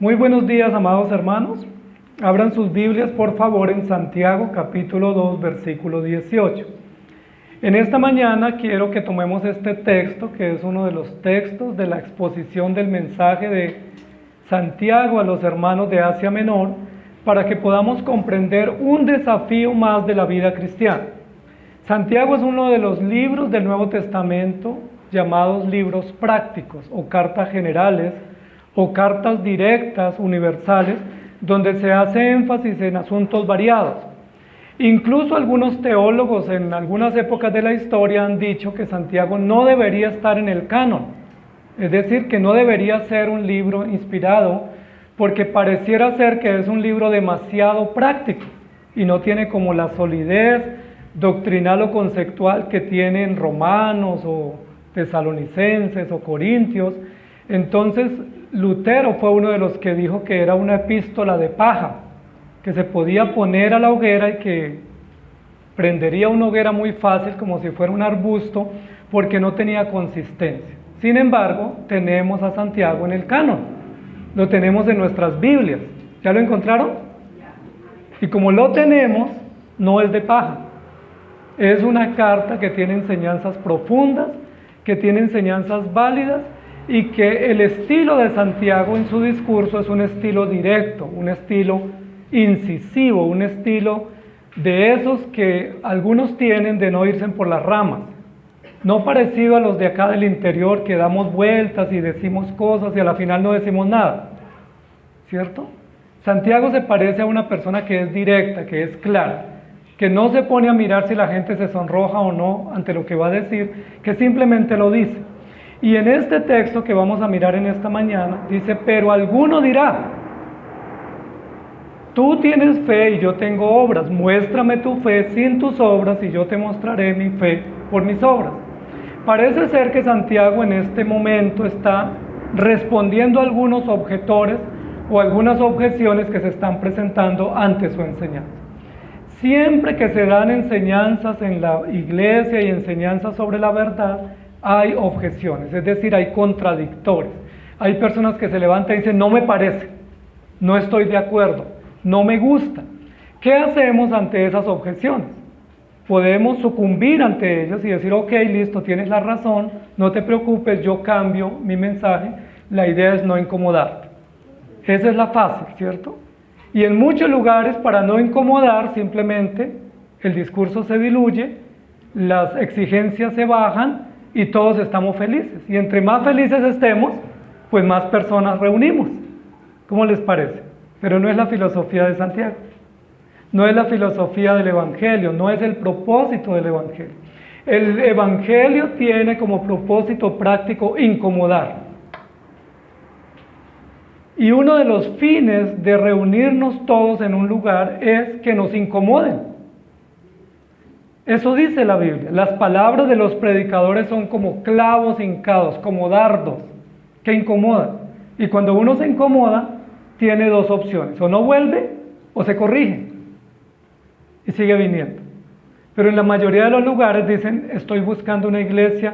Muy buenos días, amados hermanos. Abran sus Biblias, por favor, en Santiago, capítulo 2, versículo 18. En esta mañana quiero que tomemos este texto, que es uno de los textos de la exposición del mensaje de Santiago a los hermanos de Asia Menor, para que podamos comprender un desafío más de la vida cristiana. Santiago es uno de los libros del Nuevo Testamento llamados libros prácticos o cartas generales, o cartas directas, universales, donde se hace énfasis en asuntos variados. Incluso algunos teólogos en algunas épocas de la historia han dicho que Santiago no debería estar en el canon, es decir, que no debería ser un libro inspirado, porque pareciera ser que es un libro demasiado práctico y no tiene como la solidez doctrinal o conceptual que tienen Romanos o Tesalonicenses o Corintios. Entonces Lutero fue uno de los que dijo que era una epístola de paja, que se podía poner a la hoguera y que prendería una hoguera muy fácil, como si fuera un arbusto, porque no tenía consistencia. Sin embargo, tenemos a Santiago en el canon, lo tenemos en nuestras Biblias. ¿Ya lo encontraron? Y como lo tenemos, no es de paja. Es una carta que tiene enseñanzas profundas, que tiene enseñanzas válidas, y que el estilo de Santiago en su discurso es un estilo directo, un estilo incisivo, un estilo de esos que algunos tienen de no irse por las ramas, no parecido a los de acá del interior, que damos vueltas y decimos cosas y a la final no decimos nada, ¿cierto? Santiago se parece a una persona que es directa, que es clara, que no se pone a mirar si la gente se sonroja o no ante lo que va a decir, que simplemente lo dice. Y en este texto que vamos a mirar en esta mañana, dice, pero alguno dirá, tú tienes fe y yo tengo obras, muéstrame tu fe sin tus obras y yo te mostraré mi fe por mis obras. Parece ser que Santiago en este momento está respondiendo a algunos objetores o algunas objeciones que se están presentando ante su enseñanza. Siempre que se dan enseñanzas en la iglesia y enseñanzas sobre la verdad, hay objeciones, es decir, hay contradictores. Hay personas que se levantan y dicen, no me parece, no estoy de acuerdo, no me gusta. ¿Qué hacemos ante esas objeciones? Podemos sucumbir ante ellas y decir, ok, listo, tienes la razón, no te preocupes, yo cambio mi mensaje. La idea es no incomodarte. Esa es la fácil, ¿cierto? Y en muchos lugares, para no incomodar, simplemente el discurso se diluye, las exigencias se bajan, y todos estamos felices, y entre más felices estemos, pues más personas reunimos. ¿Cómo les parece? Pero no es la filosofía de Santiago, no es la filosofía del Evangelio, no es el propósito del Evangelio. El Evangelio tiene como propósito práctico incomodar. Y uno de los fines de reunirnos todos en un lugar es que nos incomoden. Eso dice la Biblia. Las palabras de los predicadores son como clavos hincados, como dardos, que incomodan. Y cuando uno se incomoda, tiene dos opciones: o no vuelve, o se corrige, y sigue viniendo. Pero en la mayoría de los lugares dicen, estoy buscando una iglesia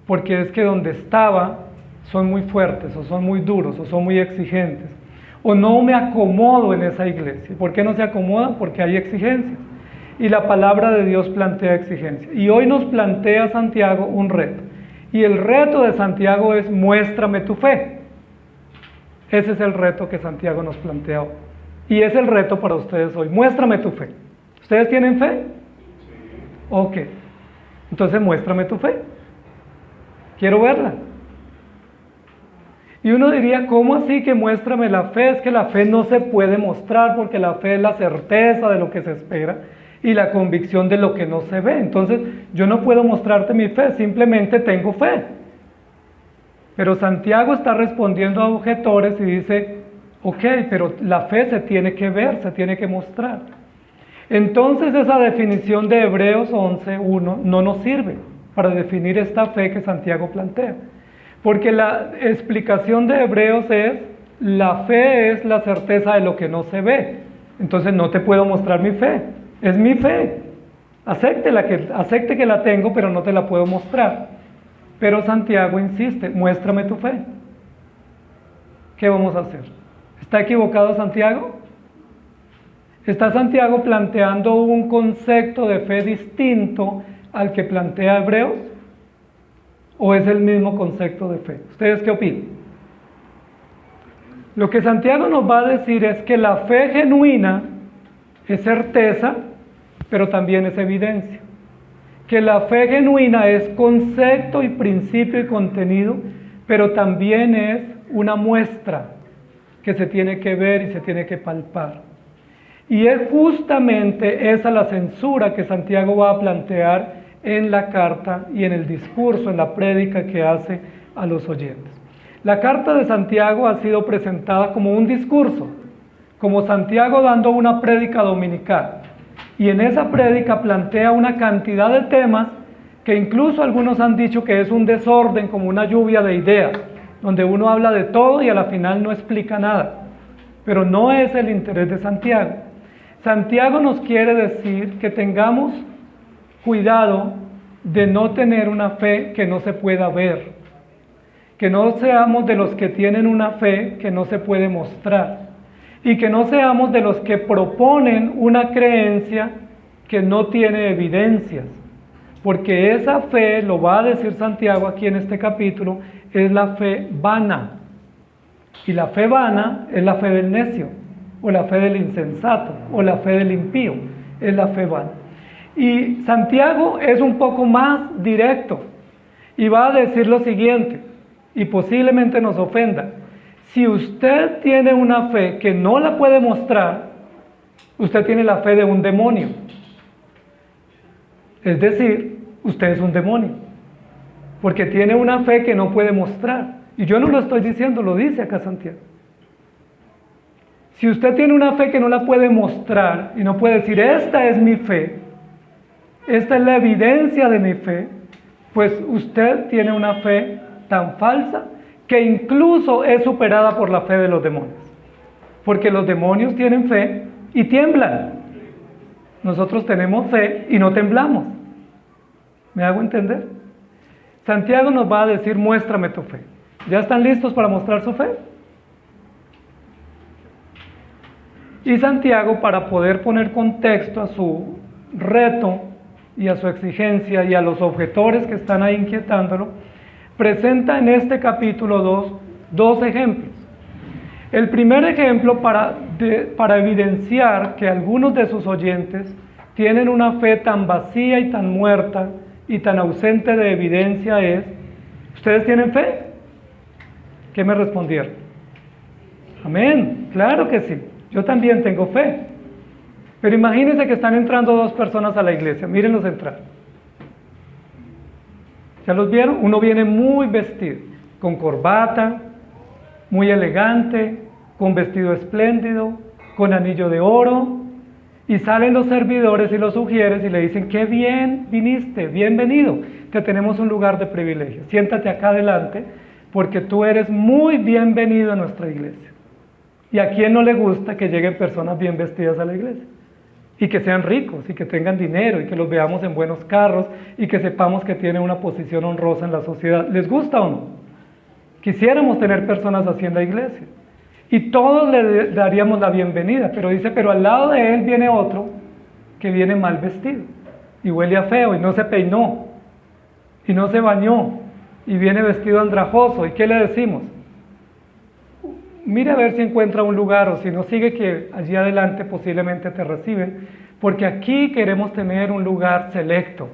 porque es que donde estaba son muy fuertes, o son muy duros, o son muy exigentes, o no me acomodo en esa iglesia. ¿Por qué no se acomodan? Porque hay exigencias. Y la palabra de Dios plantea exigencias. Y hoy nos plantea Santiago un reto. Y el reto de Santiago es, muéstrame tu fe. Ese es el reto que Santiago nos plantea hoy. Y es el reto para ustedes hoy. Muéstrame tu fe. ¿Ustedes tienen fe? Ok. Entonces muéstrame tu fe. Quiero verla. Y uno diría, ¿cómo así que muéstrame la fe? Es que la fe no se puede mostrar, porque la fe es la certeza de lo que se espera y la convicción de lo que no se ve. Entonces, yo no puedo mostrarte mi fe, simplemente tengo fe. Pero Santiago está respondiendo a objetores y dice, ok, pero la fe se tiene que ver, se tiene que mostrar. Entonces, esa definición de Hebreos 11:1 no nos sirve para definir esta fe que Santiago plantea. Porque la explicación de Hebreos es, la fe es la certeza de lo que no se ve. Entonces, no te puedo mostrar mi fe. Es mi fe, acepte que la tengo, pero no te la puedo mostrar. Pero Santiago insiste, muéstrame tu fe. ¿Qué vamos a hacer? ¿Está equivocado Santiago? ¿Está Santiago planteando un concepto de fe distinto al que plantea Hebreos? ¿O es el mismo concepto de fe? ¿Ustedes qué opinan? Lo que Santiago nos va a decir es que la fe genuina es certeza, pero también es evidencia. Que la fe genuina es concepto y principio y contenido, pero también es una muestra que se tiene que ver y se tiene que palpar. Y es justamente esa la censura que Santiago va a plantear en la carta y en el discurso, en la prédica que hace a los oyentes. La carta de Santiago ha sido presentada como un discurso, como Santiago dando una prédica dominical. Y en esa prédica plantea una cantidad de temas que incluso algunos han dicho que es un desorden, como una lluvia de ideas, donde uno habla de todo y a la final no explica nada. Pero no es el interés de Santiago. Santiago nos quiere decir que tengamos cuidado de no tener una fe que no se pueda ver, que no seamos de los que tienen una fe que no se puede mostrar, y que no seamos de los que proponen una creencia que no tiene evidencias, porque esa fe, lo va a decir Santiago aquí en este capítulo, es la fe vana, y la fe vana es la fe del necio, o la fe del insensato, o la fe del impío, es la fe vana. Y Santiago es un poco más directo, y va a decir lo siguiente, y posiblemente nos ofenda: si usted tiene una fe que no la puede mostrar, usted tiene la fe de un demonio. Es decir, usted es un demonio, porque tiene una fe que no puede mostrar. Y yo no lo estoy diciendo, lo dice acá Santiago. Si usted tiene una fe que no la puede mostrar y no puede decir, esta es mi fe, esta es la evidencia de mi fe, pues usted tiene una fe tan falsa que incluso es superada por la fe de los demonios. Porque los demonios tienen fe y tiemblan. Nosotros tenemos fe y no temblamos. ¿Me hago entender? Santiago nos va a decir, muéstrame tu fe. ¿Ya están listos para mostrar su fe? Y Santiago, para poder poner contexto a su reto y a su exigencia y a los objetores que están ahí inquietándolo, presenta en este capítulo 2 ejemplos. El primer ejemplo para evidenciar que algunos de sus oyentes tienen una fe tan vacía y tan muerta y tan ausente de evidencia es, ¿ustedes tienen fe? ¿Qué me respondieron? Amén, claro que sí, yo también tengo fe. Pero imagínense que están entrando 2 personas a la iglesia, mírenlos entrar. ¿Ya los vieron? Uno viene muy vestido, con corbata, muy elegante, con vestido espléndido, con anillo de oro, y salen los servidores y los ujieres y le dicen, qué bien viniste, bienvenido, te tenemos un lugar de privilegio, siéntate acá adelante, porque tú eres muy bienvenido a nuestra iglesia. ¿Y a quién no le gusta que lleguen personas bien vestidas a la iglesia? Y que sean ricos, y que tengan dinero, y que los veamos en buenos carros, y que sepamos que tienen una posición honrosa en la sociedad. ¿Les gusta o no? Quisiéramos tener personas así en la iglesia. Y todos le daríamos la bienvenida, pero dice, pero al lado de él viene otro que viene mal vestido, y huele a feo, y no se peinó, y no se bañó, y viene vestido andrajoso. ¿Y qué le decimos? Mire a ver si encuentra un lugar, o si no, sigue que allí adelante posiblemente te reciben, porque aquí queremos tener un lugar selecto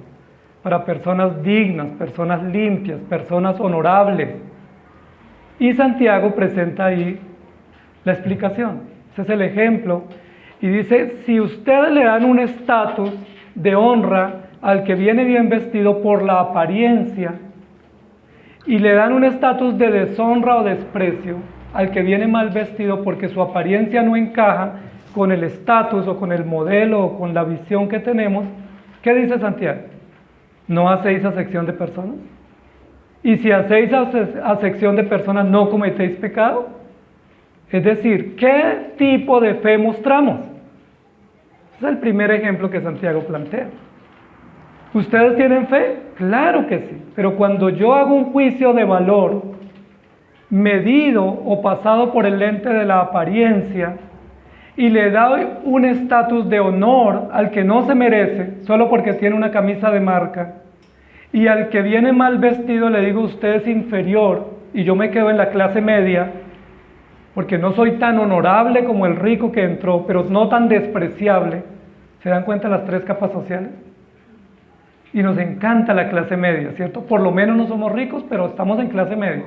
para personas dignas, personas limpias, personas honorables. Y Santiago presenta ahí la explicación. Ese es el ejemplo. Y dice, si ustedes le dan un estatus de honra al que viene bien vestido por la apariencia, y le dan un estatus de deshonra o desprecio al que viene mal vestido porque su apariencia no encaja con el estatus o con el modelo o con la visión que tenemos, ¿qué dice Santiago? ¿No hacéis acepción de personas? Y si hacéis acepción de personas, ¿no cometéis pecado? Es decir, ¿qué tipo de fe mostramos? Ese es el primer ejemplo que Santiago plantea. ¿Ustedes tienen fe? Claro que sí, pero cuando yo hago un juicio de valor medido o pasado por el lente de la apariencia y le doy un estatus de honor al que no se merece solo porque tiene una camisa de marca, y al que viene mal vestido le digo usted es inferior y yo me quedo en la clase media porque no soy tan honorable como el rico que entró, pero no tan despreciable. ¿Se dan cuenta las tres capas sociales? Y nos encanta la clase media, ¿cierto? Por lo menos no somos ricos, pero estamos en clase media.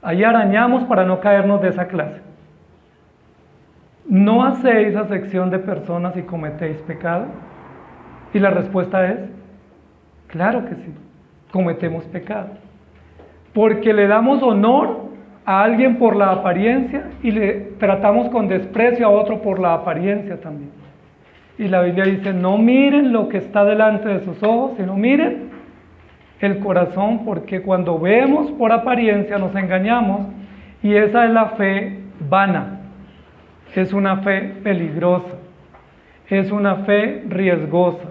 Ahí arañamos para no caernos de esa clase. ¿No hacéis acepción de personas y cometéis pecado? Y la respuesta es, claro que sí, cometemos pecado. Porque le damos honor a alguien por la apariencia y le tratamos con desprecio a otro por la apariencia también. Y la Biblia dice, no miren lo que está delante de sus ojos, sino miren el corazón, porque cuando vemos por apariencia nos engañamos y esa es la fe vana, es una fe peligrosa, es una fe riesgosa.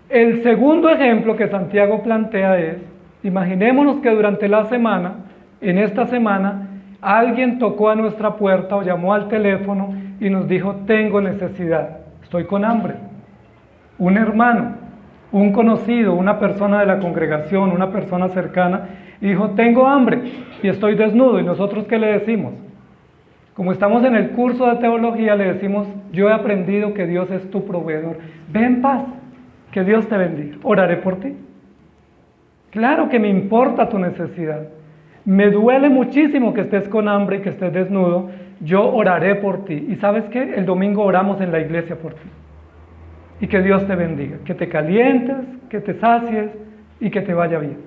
El segundo ejemplo que Santiago plantea es, imaginémonos que durante la semana, en esta semana, alguien tocó a nuestra puerta o llamó al teléfono y nos dijo, tengo necesidad, estoy con hambre. Un hermano, un conocido, una persona de la congregación, una persona cercana, y dijo, tengo hambre y estoy desnudo. ¿Y nosotros qué le decimos? Como estamos en el curso de teología, le decimos, yo he aprendido que Dios es tu proveedor. Ve en paz, que Dios te bendiga. Oraré por ti. Claro que me importa tu necesidad. Me duele muchísimo que estés con hambre y que estés desnudo. Yo oraré por ti. ¿Y sabes qué? El domingo oramos en la iglesia por ti. Y que Dios te bendiga. Que te calientes, que te sacies y que te vaya bien.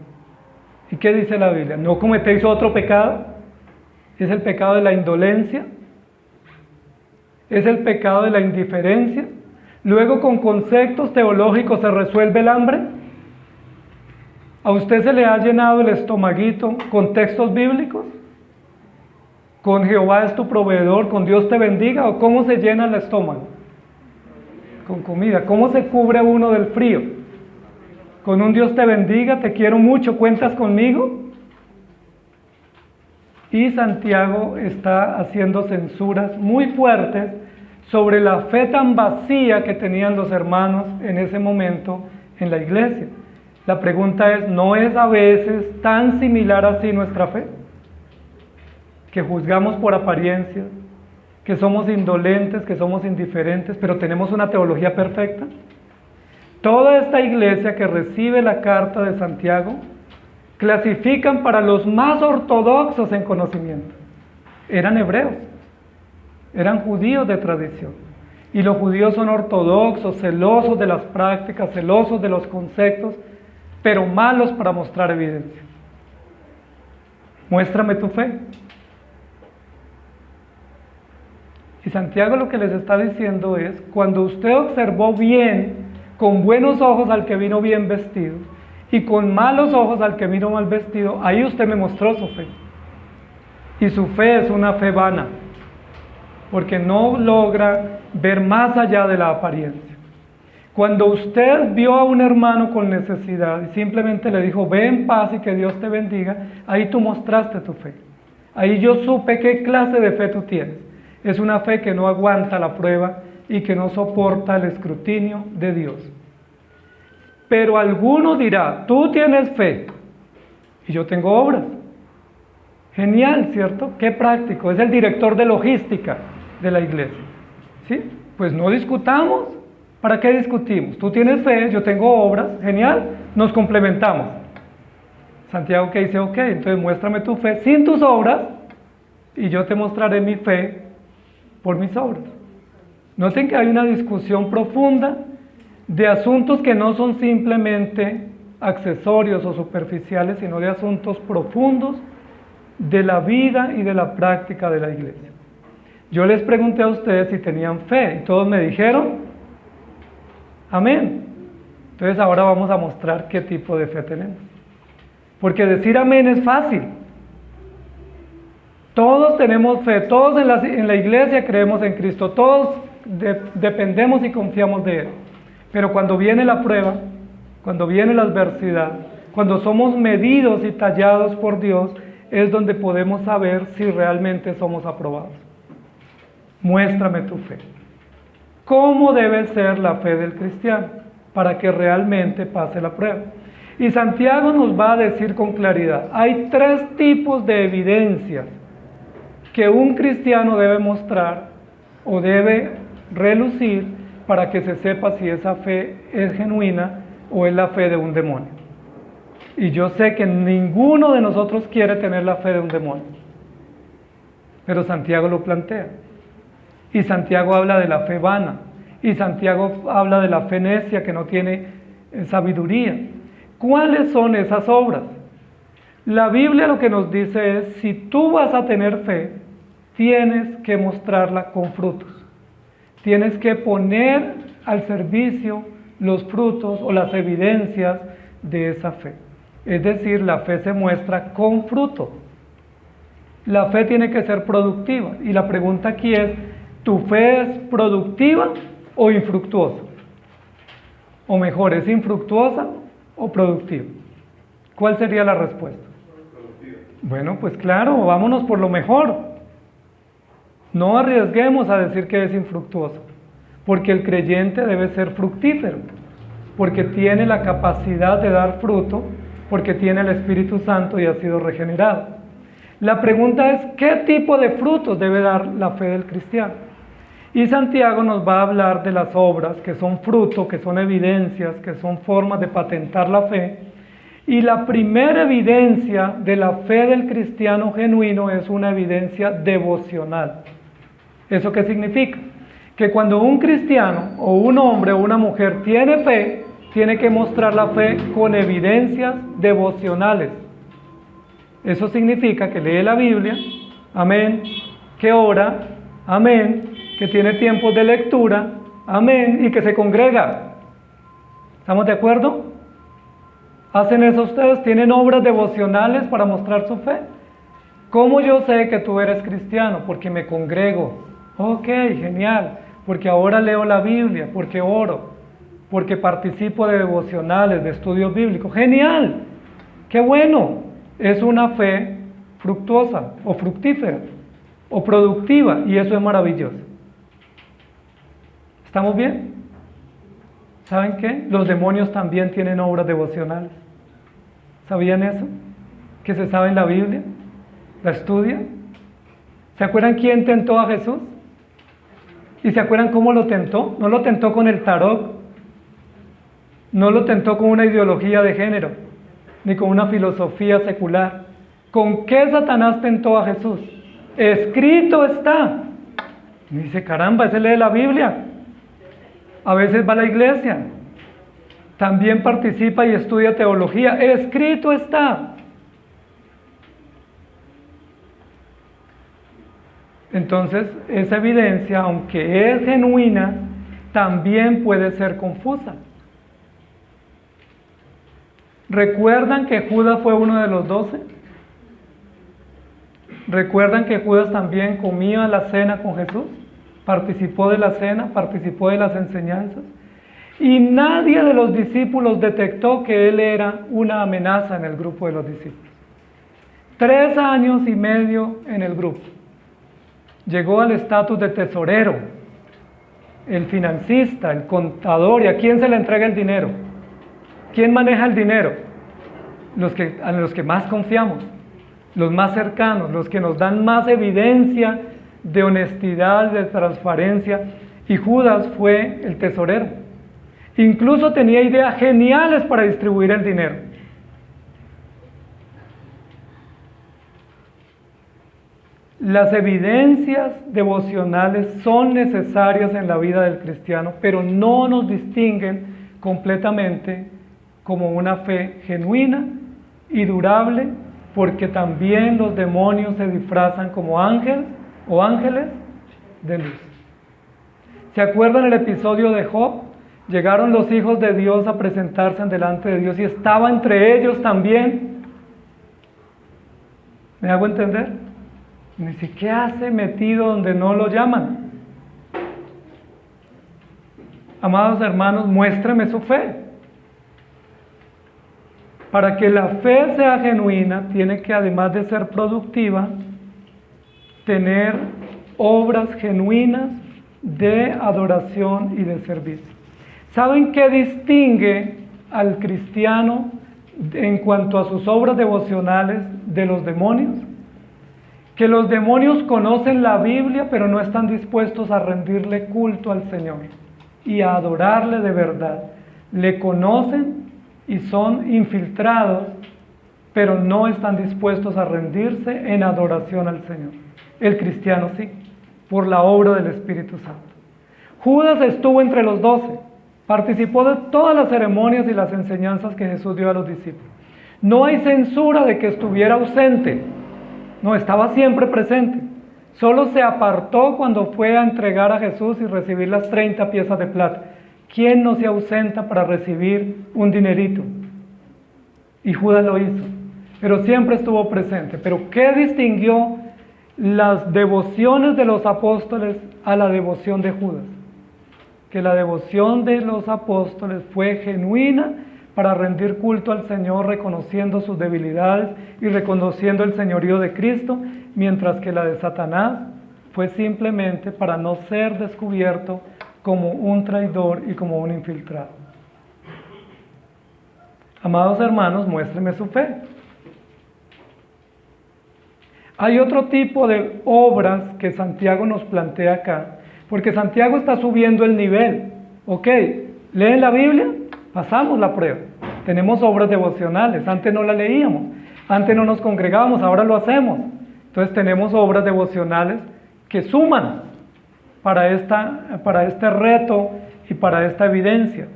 ¿Y qué dice la Biblia? ¿No cometéis otro pecado? ¿Es el pecado de la indolencia? ¿Es el pecado de la indiferencia? Luego con conceptos teológicos se resuelve el hambre. ¿A usted se le ha llenado el estomaguito con textos bíblicos? ¿Con Jehová es tu proveedor? ¿Con Dios te bendiga? ¿O cómo se llena el estómago? Con comida. ¿Cómo se cubre uno del frío? ¿Con un Dios te bendiga? ¿Te quiero mucho? ¿Cuentas conmigo? Y Santiago está haciendo censuras muy fuertes sobre la fe tan vacía que tenían los hermanos en ese momento en la iglesia. La pregunta es, ¿no es a veces tan similar así nuestra fe? Que juzgamos por apariencias, que somos indolentes, que somos indiferentes, pero tenemos una teología perfecta. Toda esta iglesia que recibe la carta de Santiago, clasifican para los más ortodoxos en conocimiento. Eran hebreos, eran judíos de tradición. Y los judíos son ortodoxos, celosos de las prácticas, celosos de los conceptos, pero malos para mostrar evidencia. Muéstrame tu fe. Y Santiago lo que les está diciendo es, cuando usted observó bien, con buenos ojos al que vino bien vestido, y con malos ojos al que vino mal vestido, ahí usted me mostró su fe. Y su fe es una fe vana, porque no logra ver más allá de la apariencia. Cuando usted vio a un hermano con necesidad y simplemente le dijo, ve en paz y que Dios te bendiga, ahí tú mostraste tu fe. Ahí yo supe qué clase de fe tú tienes. Es una fe que no aguanta la prueba y que no soporta el escrutinio de Dios. Pero alguno dirá, tú tienes fe y yo tengo obras. Genial, ¿cierto? Qué práctico. Es el director de logística de la iglesia. ¿Sí? Pues no discutamos. ¿Para qué discutimos? Tú tienes fe, yo tengo obras. Genial, nos complementamos. Santiago que dice, ok, entonces muéstrame tu fe sin tus obras y yo te mostraré mi fe por mis obras. Noten que hay una discusión profunda de asuntos que no son simplemente accesorios o superficiales, sino de asuntos profundos de la vida y de la práctica de la iglesia. Yo les pregunté a ustedes si tenían fe y todos me dijeron, amén. Entonces ahora vamos a mostrar qué tipo de fe tenemos. Porque decir amén es fácil. Todos tenemos fe, todos en la iglesia creemos en Cristo, todos dependemos y confiamos de Él. Pero cuando viene la prueba, cuando viene la adversidad, cuando somos medidos y tallados por Dios, es donde podemos saber si realmente somos aprobados. Muéstrame tu fe. ¿Cómo debe ser la fe del cristiano para que realmente pase la prueba? Y Santiago nos va a decir con claridad, hay 3 tipos de evidencias que un cristiano debe mostrar o debe relucir para que se sepa si esa fe es genuina o es la fe de un demonio. Y yo sé que ninguno de nosotros quiere tener la fe de un demonio, pero Santiago lo plantea. Y Santiago habla de la fe vana, y Santiago habla de la fe necia que no tiene sabiduría. ¿Cuáles son esas obras? La Biblia lo que nos dice es, si tú vas a tener fe, tienes que mostrarla con frutos. Tienes que poner al servicio los frutos o las evidencias de esa fe. Es decir, la fe se muestra con fruto. La fe tiene que ser productiva. Y la pregunta aquí es, ¿tu fe es productiva o infructuosa? O mejor, ¿es infructuosa o productiva? ¿Cuál sería la respuesta? Bueno, pues claro, vámonos por lo mejor. No arriesguemos a decir que es infructuoso, porque el creyente debe ser fructífero, porque tiene la capacidad de dar fruto, porque tiene el Espíritu Santo y ha sido regenerado. La pregunta es, ¿qué tipo de frutos debe dar la fe del cristiano? Y Santiago nos va a hablar de las obras, que son fruto, que son evidencias, que son formas de patentar la fe. Y la primera evidencia de la fe del cristiano genuino es una evidencia devocional. ¿Eso qué significa? Que cuando un cristiano o un hombre o una mujer tiene fe, tiene que mostrar la fe con evidencias devocionales. Eso significa que lee la Biblia, amén, que ora, amén, que tiene tiempos de lectura, amén, y que se congrega. ¿Estamos de acuerdo? ¿Hacen eso ustedes? ¿Tienen obras devocionales para mostrar su fe? ¿Cómo yo sé que tú eres cristiano? Porque me congrego. Ok, genial. Porque ahora leo la Biblia, porque oro, porque participo de devocionales, de estudios bíblicos. ¡Genial! ¡Qué bueno! Es una fe fructuosa o fructífera o productiva y eso es maravilloso. ¿Estamos bien? ¿Saben qué? Los demonios también tienen obras devocionales. ¿Sabían eso? ¿Que se sabe en la Biblia? ¿La estudian? ¿Se acuerdan quién tentó a Jesús? ¿Y se acuerdan cómo lo tentó? No lo tentó con el tarot, no lo tentó con una ideología de género, ni con una filosofía secular. ¿Con qué Satanás tentó a Jesús? Escrito está. Y dice, caramba, ese lee la Biblia. A veces va a la iglesia. También participa y estudia teología. Escrito está. Entonces, esa evidencia, aunque es genuina, también puede ser confusa. ¿Recuerdan que Judas fue uno de los 12? ¿Recuerdan que Judas también comía la cena con Jesús? Participó de la cena, participó de las enseñanzas. Y nadie de los discípulos detectó que él era una amenaza en el grupo de los discípulos. 3 años y medio en el grupo. Llegó al estatus de tesorero, el financista, el contador. ¿Y a quién se le entrega el dinero? ¿Quién maneja el dinero? A los que más confiamos, los más cercanos, los que nos dan más evidencia de honestidad, de transparencia. Y Judas fue el tesorero. Incluso tenía ideas geniales para distribuir el dinero. Las evidencias devocionales son necesarias en la vida del cristiano, pero no nos distinguen completamente como una fe genuina y durable, porque también los demonios se disfrazan como ángel o ángeles de luz. ¿Se acuerdan el episodio de Job? Llegaron los hijos de Dios a presentarse delante de Dios y estaba entre ellos también. ¿Me hago entender? Y dice, ¿qué hace metido donde no lo llaman? Amados hermanos, muéstrame su fe. Para que la fe sea genuina, tiene que, además de ser productiva, tener obras genuinas de adoración y de servicio. ¿Saben qué distingue al cristiano en cuanto a sus obras devocionales de los demonios? Que los demonios conocen la Biblia, pero no están dispuestos a rendirle culto al Señor y a adorarle de verdad. Le conocen y son infiltrados, pero no están dispuestos a rendirse en adoración al Señor. El cristiano sí, por la obra del Espíritu Santo. Judas estuvo entre los 12, participó de todas las ceremonias y las enseñanzas que Jesús dio a los discípulos. No hay censura de que estuviera ausente, no, estaba siempre presente. Solo se apartó cuando fue a entregar a Jesús y recibir las 30 piezas de plata. ¿Quién no se ausenta para recibir un dinerito? Y Judas lo hizo, pero siempre estuvo presente. ¿Pero qué distinguió las devociones de los apóstoles a la devoción de Judas? Que la devoción de los apóstoles fue genuina para rendir culto al Señor, reconociendo sus debilidades y reconociendo el señorío de Cristo, mientras que la de Satanás fue simplemente para no ser descubierto como un traidor y como un infiltrado. Amados hermanos, muéstrenme su fe. Hay otro tipo de obras que Santiago nos plantea acá, porque Santiago está subiendo el nivel. Ok, ¿leen la Biblia? Pasamos la prueba. Tenemos obras devocionales, antes no las leíamos, antes no nos congregábamos, ahora lo hacemos. Entonces tenemos obras devocionales que suman para este reto y para esta evidencia.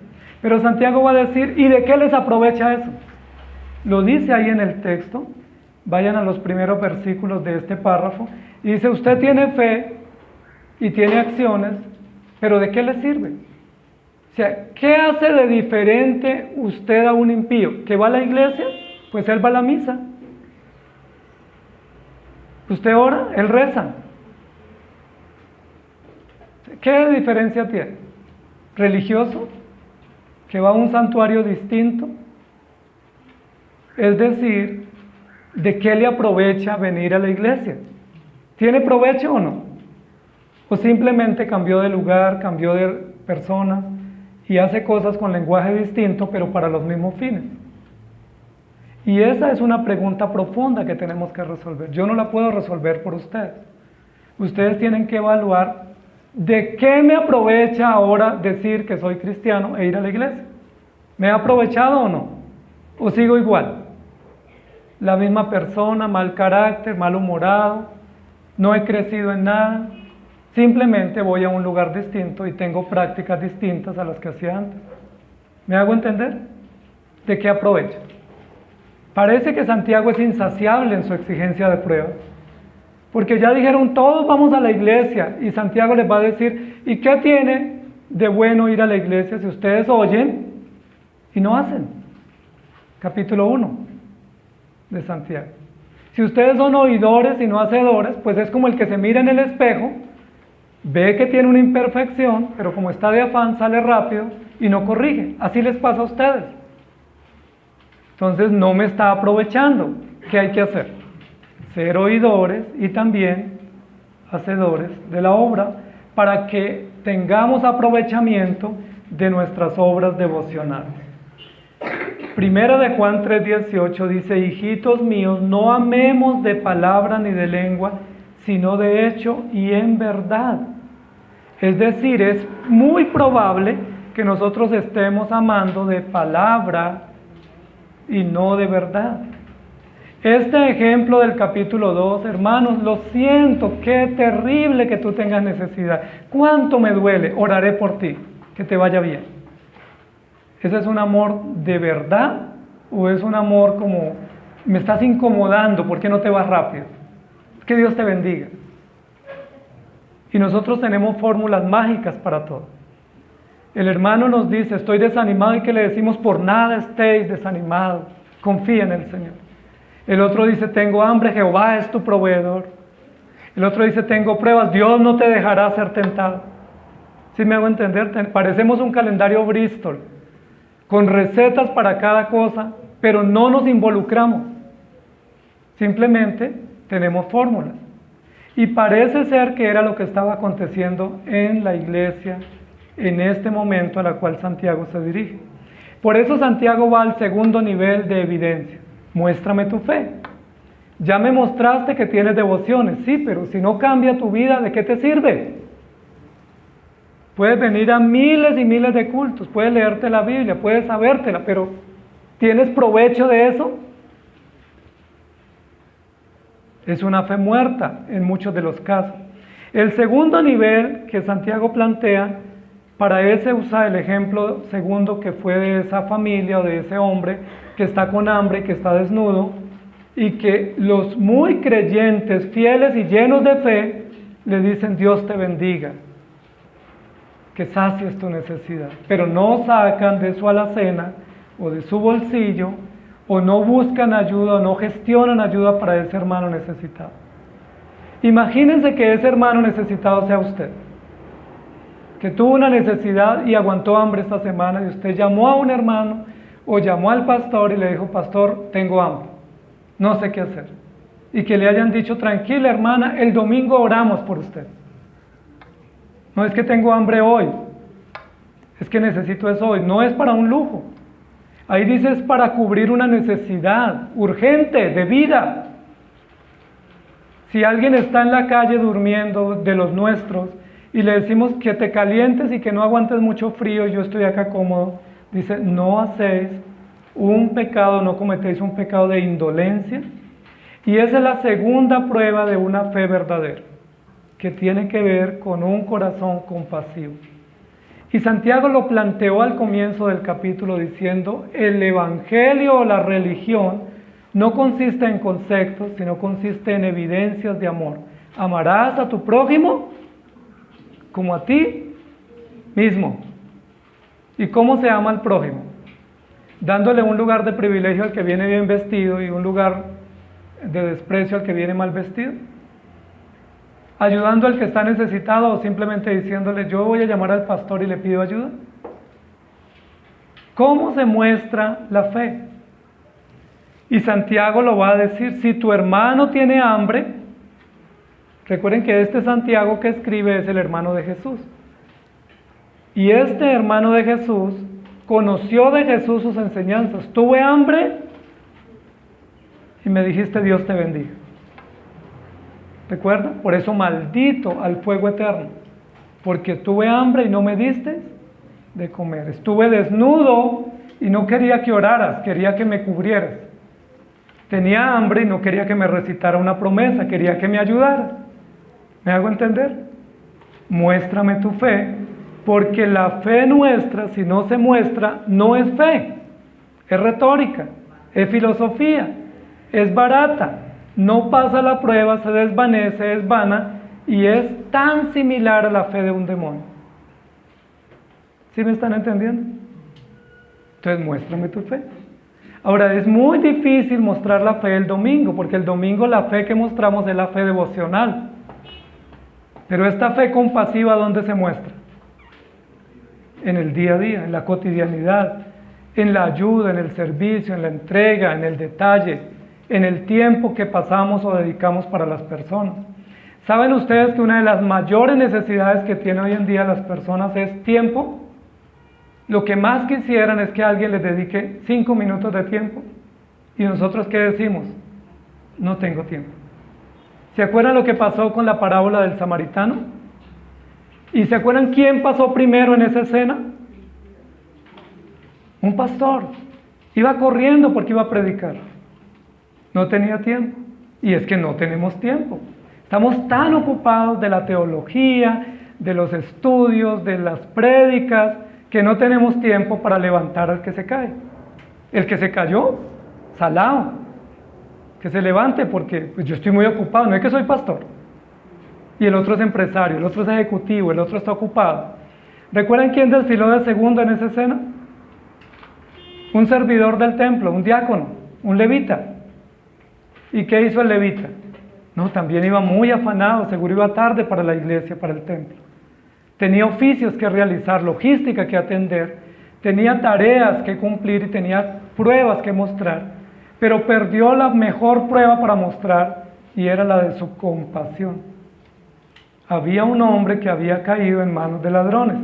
Pero Santiago va a decir, ¿y de qué les aprovecha eso? Lo dice ahí en el texto, vayan a los primeros versículos de este párrafo, y dice, usted tiene fe y tiene acciones, pero ¿de qué le sirve? O sea, ¿qué hace de diferente usted a un impío? ¿Que va a la iglesia? Pues él va a la misa. Usted ora, él reza. ¿Qué diferencia tiene? ¿Religioso? ¿Que va a un santuario distinto? Es decir, ¿de qué le aprovecha venir a la iglesia? ¿Tiene provecho o no? ¿O simplemente cambió de lugar, cambió de personas y hace cosas con lenguaje distinto, pero para los mismos fines? Y esa es una pregunta profunda que tenemos que resolver. Yo no la puedo resolver por ustedes. Ustedes tienen que evaluar de qué me aprovecha ahora decir que soy cristiano e ir a la iglesia. ¿Me ha aprovechado o no? ¿O sigo igual? La misma persona, mal carácter, malhumorado, no he crecido en nada. Simplemente voy a un lugar distinto y tengo prácticas distintas a las que hacía antes. ¿Me hago entender? ¿De qué aprovecha? Parece que Santiago es insaciable en su exigencia de pruebas, porque ya dijeron todos vamos a la iglesia, y Santiago les va a decir, ¿y qué tiene de bueno ir a la iglesia si ustedes oyen y no hacen? Capítulo 1 de Santiago. Si ustedes son oidores y no hacedores, pues es como el que se mira en el espejo, ve que tiene una imperfección, pero como está de afán sale rápido y no corrige. Así les pasa a ustedes. Entonces no me está aprovechando. ¿Qué hay que hacer? Ser oidores y también hacedores de la obra para que tengamos aprovechamiento de nuestras obras devocionales. Primera de Juan 3:18 dice, hijitos míos, no amemos de palabra ni de lengua, sino de hecho y en verdad. Es decir, es muy probable que nosotros estemos amando de palabra y no de verdad. Este ejemplo del capítulo 2, hermanos, lo siento, qué terrible que tú tengas necesidad. ¿Cuánto me duele? Oraré por ti, que te vaya bien. ¿Ese es un amor de verdad o es un amor como, me estás incomodando, ¿por qué no te vas rápido? Que Dios te bendiga. Y nosotros tenemos fórmulas mágicas para todo. El hermano nos dice, estoy desanimado, y que le decimos, por nada estéis desanimados, confía en el Señor. El otro dice, tengo hambre, Jehová es tu proveedor. El otro dice, tengo pruebas, Dios no te dejará ser tentado. ¿Sí me hago entender? Parecemos un calendario Bristol, con recetas para cada cosa, pero no nos involucramos. Simplemente tenemos fórmulas. Y parece ser que era lo que estaba aconteciendo en la iglesia en este momento a la cual Santiago se dirige. Por eso Santiago va al segundo nivel de evidencia. Muéstrame tu fe. Ya me mostraste que tienes devociones, sí, pero si no cambia tu vida, ¿de qué te sirve? Puedes venir a miles y miles de cultos, puedes leerte la Biblia, puedes sabértela, pero ¿tienes provecho de eso? Es una fe muerta en muchos de los casos. El segundo nivel que Santiago plantea, para ese usa el ejemplo segundo que fue de esa familia o de ese hombre que está con hambre, que está desnudo, y que los muy creyentes, fieles y llenos de fe, le dicen Dios te bendiga, que sacies tu necesidad, pero no sacan de su alacena o de su bolsillo, o no buscan ayuda, o no gestionan ayuda para ese hermano necesitado. Imagínense que ese hermano necesitado sea usted, que tuvo una necesidad y aguantó hambre esta semana, y usted llamó a un hermano, o llamó al pastor y le dijo, pastor, tengo hambre, no sé qué hacer. Y que le hayan dicho, tranquila hermana, el domingo oramos por usted. No es que tengo hambre hoy, es que necesito eso hoy, no es para un lujo. Ahí dice es para cubrir una necesidad urgente de vida. Si alguien está en la calle durmiendo de los nuestros y le decimos que te calientes y que no aguantes mucho frío, yo estoy acá cómodo, dice no hacéis un pecado, no cometéis un pecado de indolencia. Y esa es la segunda prueba de una fe verdadera, que tiene que ver con un corazón compasivo. Y Santiago lo planteó al comienzo del capítulo diciendo, el evangelio o la religión no consiste en conceptos, sino consiste en evidencias de amor. Amarás a tu prójimo como a ti mismo. ¿Y cómo se ama al prójimo? Dándole un lugar de privilegio al que viene bien vestido y un lugar de desprecio al que viene mal vestido. Ayudando al que está necesitado o simplemente diciéndole yo voy a llamar al pastor y le pido ayuda. ¿Cómo se muestra la fe? Y Santiago lo va a decir, si tu hermano tiene hambre, recuerden que este Santiago que escribe es el hermano de Jesús. Y este hermano de Jesús conoció de Jesús sus enseñanzas. Tuve hambre y me dijiste Dios te bendiga. ¿Recuerda? Por eso maldito al fuego eterno, porque tuve hambre y no me diste de comer. Estuve desnudo y no quería que oraras, quería que me cubrieras. Tenía hambre y no quería que me recitara una promesa, quería que me ayudara. ¿Me hago entender? Muéstrame tu fe, porque la fe nuestra, si no se muestra, no es fe, es retórica, es filosofía, es barata. No pasa la prueba, se desvanece, es vana y es tan similar a la fe de un demonio. ¿Sí me están entendiendo? Entonces muéstrame tu fe. Ahora es muy difícil mostrar la fe el domingo, porque el domingo la fe que mostramos es la fe devocional. Pero esta fe compasiva, ¿dónde se muestra? En el día a día, en la cotidianidad, en la ayuda, en el servicio, en la entrega, en el detalle, en el tiempo que pasamos o dedicamos para las personas. ¿Saben ustedes que una de las mayores necesidades que tienen hoy en día las personas es tiempo? Lo que más quisieran es que alguien les dedique 5 minutos de tiempo. ¿Y nosotros qué decimos? No tengo tiempo. ¿Se acuerdan lo que pasó con la parábola del samaritano? ¿Y se acuerdan quién pasó primero en esa escena? Un pastor. Iba corriendo porque iba a predicar. No tenía tiempo. Y es que no tenemos tiempo. Estamos tan ocupados de la teología, de los estudios, de las prédicas, que no tenemos tiempo para levantar al que se cae. El que se cayó, salado, que se levante porque pues yo estoy muy ocupado, no es que soy pastor. Y el otro es empresario, el otro es ejecutivo, el otro está ocupado. ¿Recuerdan quién desfiló de segundo en esa escena? Un servidor del templo, un diácono, un levita. ¿Y qué hizo el levita? No, también iba muy afanado, seguro iba tarde para la iglesia, para el templo. Tenía oficios que realizar, logística que atender, tenía tareas que cumplir y tenía pruebas que mostrar, pero perdió la mejor prueba para mostrar y era la de su compasión. Había un hombre que había caído en manos de ladrones,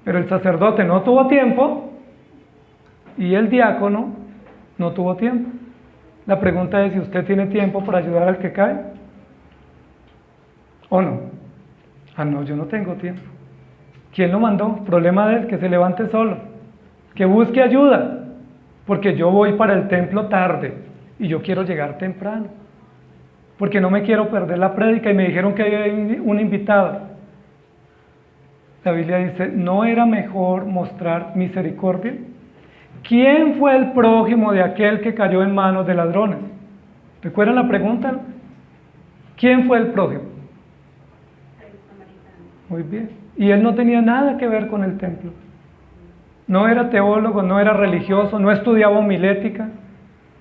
pero el sacerdote no tuvo tiempo y el diácono no tuvo tiempo. La pregunta es si usted tiene tiempo para ayudar al que cae o no. Ah, no, yo no tengo tiempo. ¿Quién lo mandó? Problema de él, que se levante solo, que busque ayuda, porque yo voy para el templo tarde y yo quiero llegar temprano, porque no me quiero perder la prédica y me dijeron que hay un invitado. La Biblia dice, ¿no era mejor mostrar misericordia? ¿Quién fue el prójimo de aquel que cayó en manos de ladrones? ¿Recuerdan la pregunta? ¿Quién fue el prójimo? Muy bien. Y él no tenía nada que ver con el templo. No era teólogo, no era religioso, no estudiaba homilética,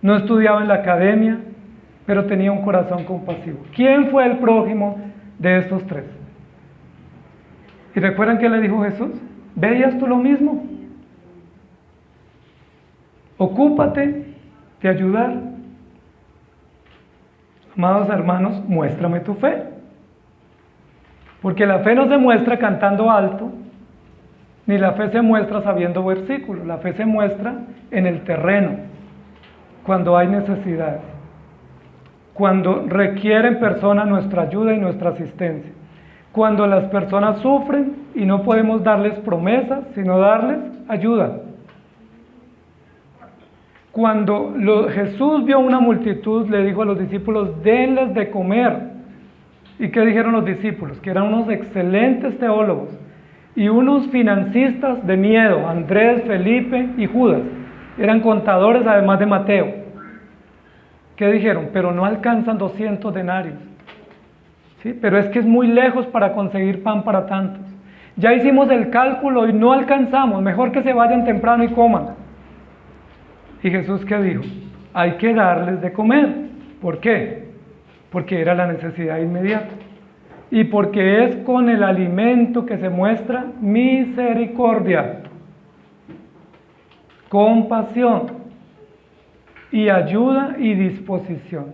no estudiaba en la academia, pero tenía un corazón compasivo. ¿Quién fue el prójimo de estos tres? ¿Y recuerdan qué le dijo Jesús? ¿Veías tú lo mismo? Ocúpate de ayudar. Amados hermanos, muéstrame tu fe. Porque la fe no se muestra cantando alto, ni la fe se muestra sabiendo versículos. La fe se muestra en el terreno, cuando hay necesidad, cuando requieren personas nuestra ayuda y nuestra asistencia, cuando las personas sufren y no podemos darles promesas, sino darles ayuda. Cuando Jesús vio una multitud, le dijo a los discípulos, denles de comer. ¿Y qué dijeron los discípulos? Que eran unos excelentes teólogos y unos financistas de miedo, Andrés, Felipe y Judas. Eran contadores además de Mateo. ¿Qué dijeron? Pero no alcanzan 200 denarios. ¿Sí? Pero es que es muy lejos para conseguir pan para tantos. Ya hicimos el cálculo y no alcanzamos, mejor que se vayan temprano y coman. ¿Y Jesús qué dijo? Hay que darles de comer. ¿Por qué? Porque era la necesidad inmediata. Y porque es con el alimento que se muestra misericordia, compasión y ayuda y disposición.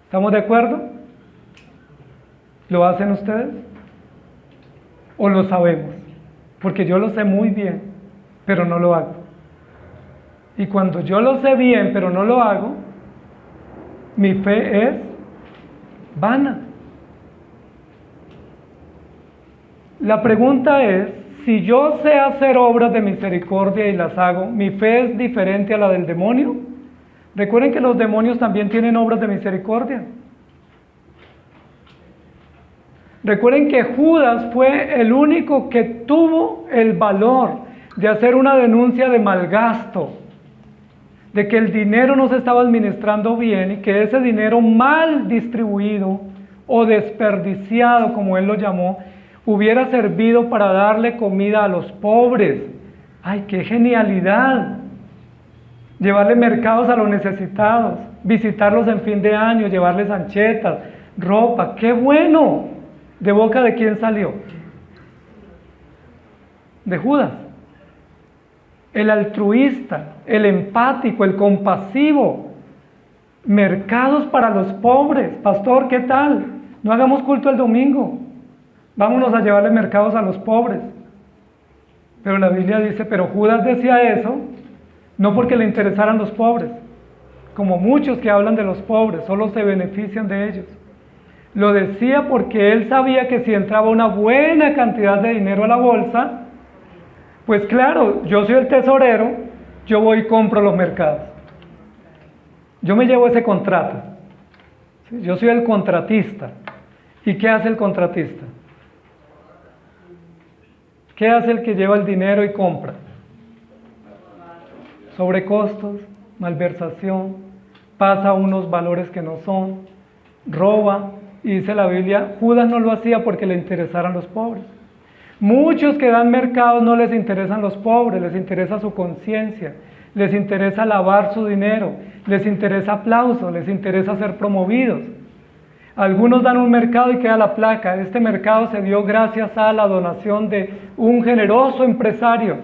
¿Estamos de acuerdo? ¿Lo hacen ustedes? ¿O lo sabemos? Porque yo lo sé muy bien, pero no lo hago. Y cuando yo lo sé bien, pero no lo hago, mi fe es vana. La pregunta es, si yo sé hacer obras de misericordia y las hago, ¿mi fe es diferente a la del demonio? Recuerden que los demonios también tienen obras de misericordia. Recuerden que Judas fue el único que tuvo el valor de hacer una denuncia de malgasto, de que el dinero no se estaba administrando bien y que ese dinero mal distribuido o desperdiciado, como él lo llamó, hubiera servido para darle comida a los pobres. ¡Ay, qué genialidad! Llevarle mercados a los necesitados, visitarlos en fin de año, llevarles anchetas, ropa. ¡Qué bueno! ¿De boca de quién salió? De Judas. El altruista, el empático, el compasivo. Mercados para los pobres. Pastor, ¿qué tal? No hagamos culto el domingo. Vámonos a llevarle mercados a los pobres. Pero la Biblia dice, pero Judas decía eso, no porque le interesaran los pobres, como muchos que hablan de los pobres, solo se benefician de ellos. Lo decía porque él sabía que si entraba una buena cantidad de dinero a la bolsa, pues claro, yo soy el tesorero, yo voy y compro los mercados. Yo me llevo ese contrato. ¿Sí? Yo soy el contratista. ¿Y qué hace el contratista? ¿Qué hace el que lleva el dinero y compra? Sobrecostos, malversación, pasa unos valores que no son, roba. Y dice la Biblia, Judas no lo hacía porque le interesaran los pobres. Muchos que dan mercados no les interesan los pobres, les interesa su conciencia, les interesa lavar su dinero, les interesa aplauso, les interesa ser promovidos. Algunos dan un mercado y queda la placa, este mercado se dio gracias a la donación de un generoso empresario.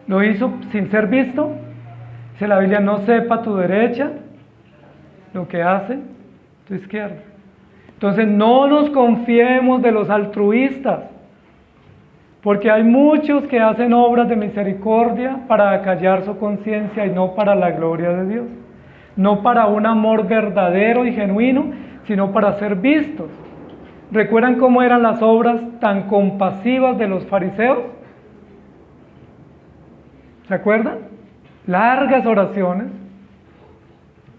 Lo hizo sin ser visto. Dice la Biblia, no sepa tu derecha lo que hace tu izquierda. Entonces no nos confiemos de los altruistas, porque hay muchos que hacen obras de misericordia para acallar su conciencia y no para la gloria de Dios. No para un amor verdadero y genuino, sino para ser vistos. ¿Recuerdan cómo eran las obras tan compasivas de los fariseos? ¿Se acuerdan? Largas oraciones.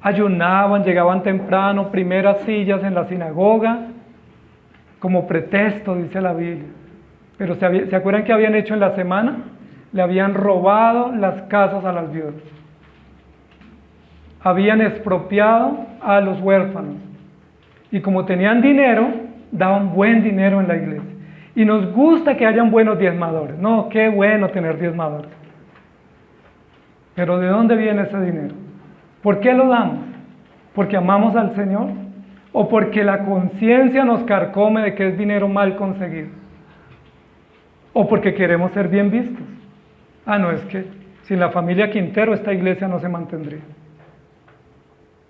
Ayunaban, llegaban temprano, primeras sillas en la sinagoga, como pretexto, dice la Biblia. Pero ¿se acuerdan qué habían hecho en la semana? Le habían robado las casas a las viudas. Habían expropiado a los huérfanos. Y como tenían dinero, daban buen dinero en la iglesia. Y nos gusta que hayan buenos diezmadores. No, qué bueno tener diezmadores. Pero ¿de dónde viene ese dinero? ¿Por qué lo damos? ¿Porque amamos al Señor? ¿O porque la conciencia nos carcome de que es dinero mal conseguido? ¿O porque queremos ser bien vistos? Ah, no, es que sin la familia Quintero esta iglesia no se mantendría.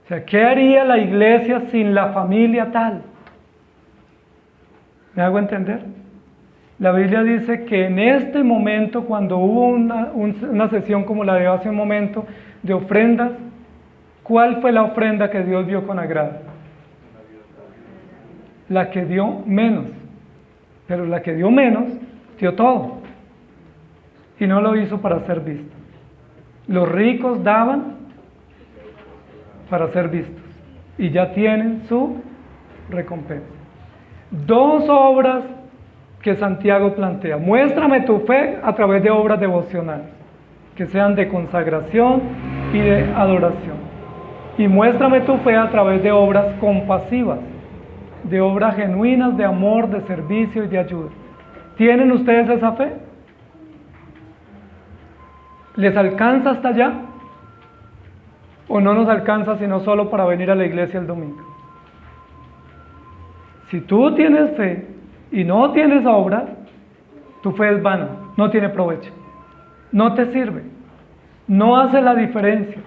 O sea, ¿qué haría la iglesia sin la familia tal? ¿Me hago entender? La Biblia dice que en este momento, cuando hubo una sesión como la de hace un momento, de ofrendas, ¿cuál fue la ofrenda que Dios vio con agrado? La que dio menos. Pero la que dio menos, dio todo. Y no lo hizo para ser visto. Los ricos daban para ser vistos. Y ya tienen su recompensa. Dos obras que Santiago plantea. Muéstrame tu fe a través de obras devocionales, que sean de consagración y de adoración. Y muéstrame tu fe a través de obras compasivas, de obras genuinas de amor, de servicio y de ayuda. ¿Tienen ustedes esa fe? ¿Les alcanza hasta allá? ¿O no nos alcanza sino solo para venir a la iglesia el domingo? Si tú tienes fe y no tienes obras, tu fe es vana, no tiene provecho, no te sirve, no hace la diferencia,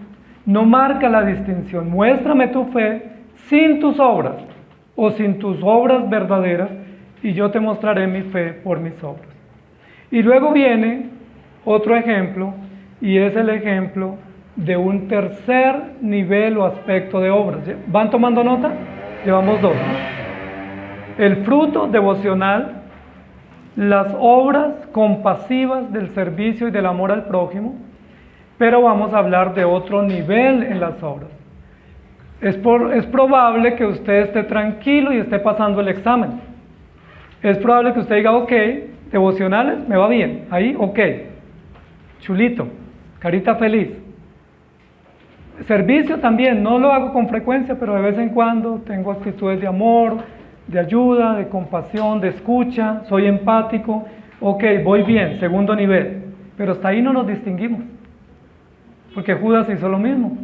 no marca la distinción. Muéstrame tu fe sin tus obras o sin tus obras verdaderas y yo te mostraré mi fe por mis obras. Y luego viene otro ejemplo y es el ejemplo de un tercer nivel o aspecto de obras. ¿Van tomando nota? Llevamos dos, ¿no? El fruto devocional, las obras compasivas del servicio y del amor al prójimo, pero vamos a hablar de otro nivel en las obras. Es probable que usted esté tranquilo y esté pasando el examen. Es probable que usted diga, ok, devocionales, me va bien, ahí, ok, chulito, carita feliz. Servicio también, no lo hago con frecuencia, pero de vez en cuando tengo actitudes de amor, de ayuda, de compasión, de escucha, soy empático, ok, voy bien, segundo nivel, pero hasta ahí no nos distinguimos, porque Judas hizo lo mismo.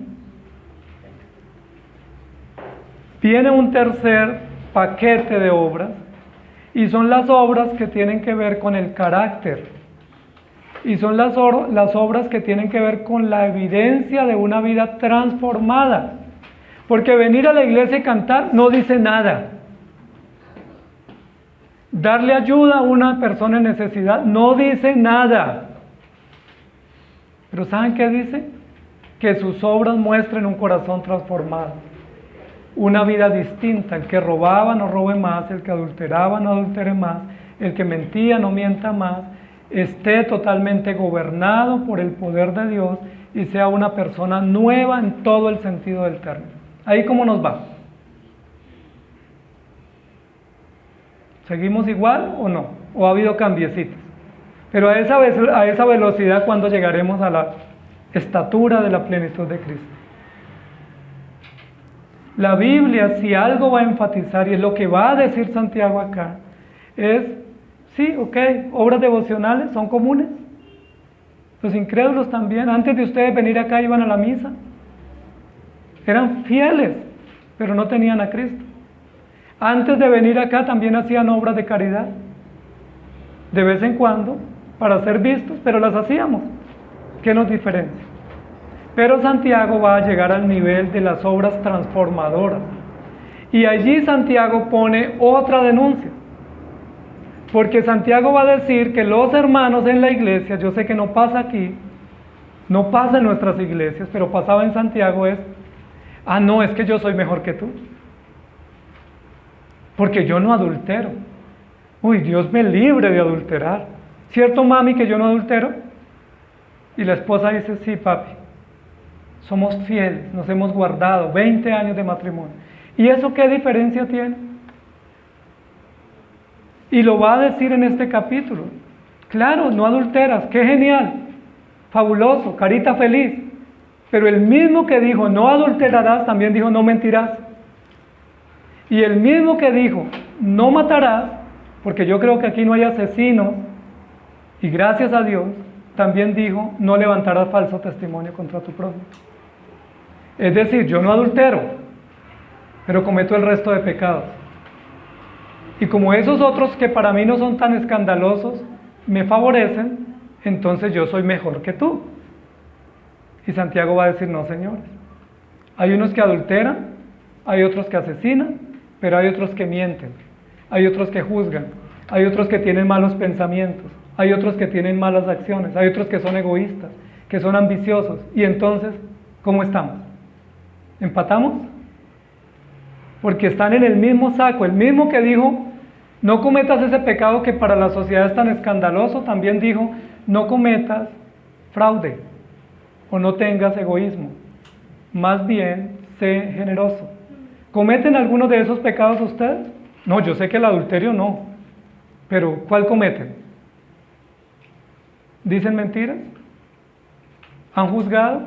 Viene un tercer paquete de obras, y son las obras que tienen que ver con el carácter, y son las obras que tienen que ver con la evidencia de una vida transformada, porque venir a la iglesia y cantar no dice nada. Darle ayuda a una persona en necesidad no dice nada. Pero ¿saben qué dice? Que sus obras muestren un corazón transformado, una vida distinta. El que robaba no robe más, el que adulteraba no adultere más, el que mentía no mienta más, esté totalmente gobernado por el poder de Dios y sea una persona nueva en todo el sentido del término. ¿Ahí cómo nos va? ¿Seguimos igual o no? ¿O ha habido cambiecitos? Pero a esa velocidad, ¿cuándo llegaremos a la estatura de la plenitud de Cristo? La Biblia, si algo va a enfatizar, y es lo que va a decir Santiago acá, es, sí, ok, obras devocionales son comunes. Los incrédulos también, antes de ustedes venir acá iban a la misa. Eran fieles, pero no tenían a Cristo. Antes de venir acá también hacían obras de caridad, de vez en cuando, para ser vistos, pero las hacíamos. ¿Qué nos diferencia? Pero Santiago va a llegar al nivel de las obras transformadoras. Y allí Santiago pone otra denuncia. Porque Santiago va a decir que los hermanos en la iglesia, yo sé que no pasa aquí, no pasa en nuestras iglesias, pero pasaba en Santiago no, es que yo soy mejor que tú. Porque yo no adultero. Uy, Dios me libre de adulterar. ¿Cierto, mami, que yo no adultero? Y la esposa dice, sí, papi. Somos fieles, nos hemos guardado 20 años de matrimonio. ¿Y eso qué diferencia tiene? Y lo va a decir en este capítulo. Claro, no adulteras, qué genial, fabuloso, carita feliz. Pero el mismo que dijo no adulterarás, también dijo no mentirás. Y el mismo que dijo no matarás, porque yo creo que aquí no hay asesinos, y gracias a Dios, también dijo no levantarás falso testimonio contra tu prójimo. Es decir, yo no adultero, pero cometo el resto de pecados. Y como esos otros que para mí no son tan escandalosos, me favorecen, entonces yo soy mejor que tú. Y Santiago va a decir, no, señores. Hay unos que adulteran, hay otros que asesinan, pero hay otros que mienten, hay otros que juzgan, hay otros que tienen malos pensamientos, hay otros que tienen malas acciones, hay otros que son egoístas, que son ambiciosos. Y entonces, ¿cómo estamos? ¿Empatamos? Porque están en el mismo saco. El mismo que dijo, no cometas ese pecado que para la sociedad es tan escandaloso, también dijo, no cometas fraude o no tengas egoísmo. Más bien, sé generoso. ¿Cometen algunos de esos pecados ustedes? No, yo sé que el adulterio no. Pero, ¿cuál cometen? ¿Dicen mentiras? ¿Han juzgado?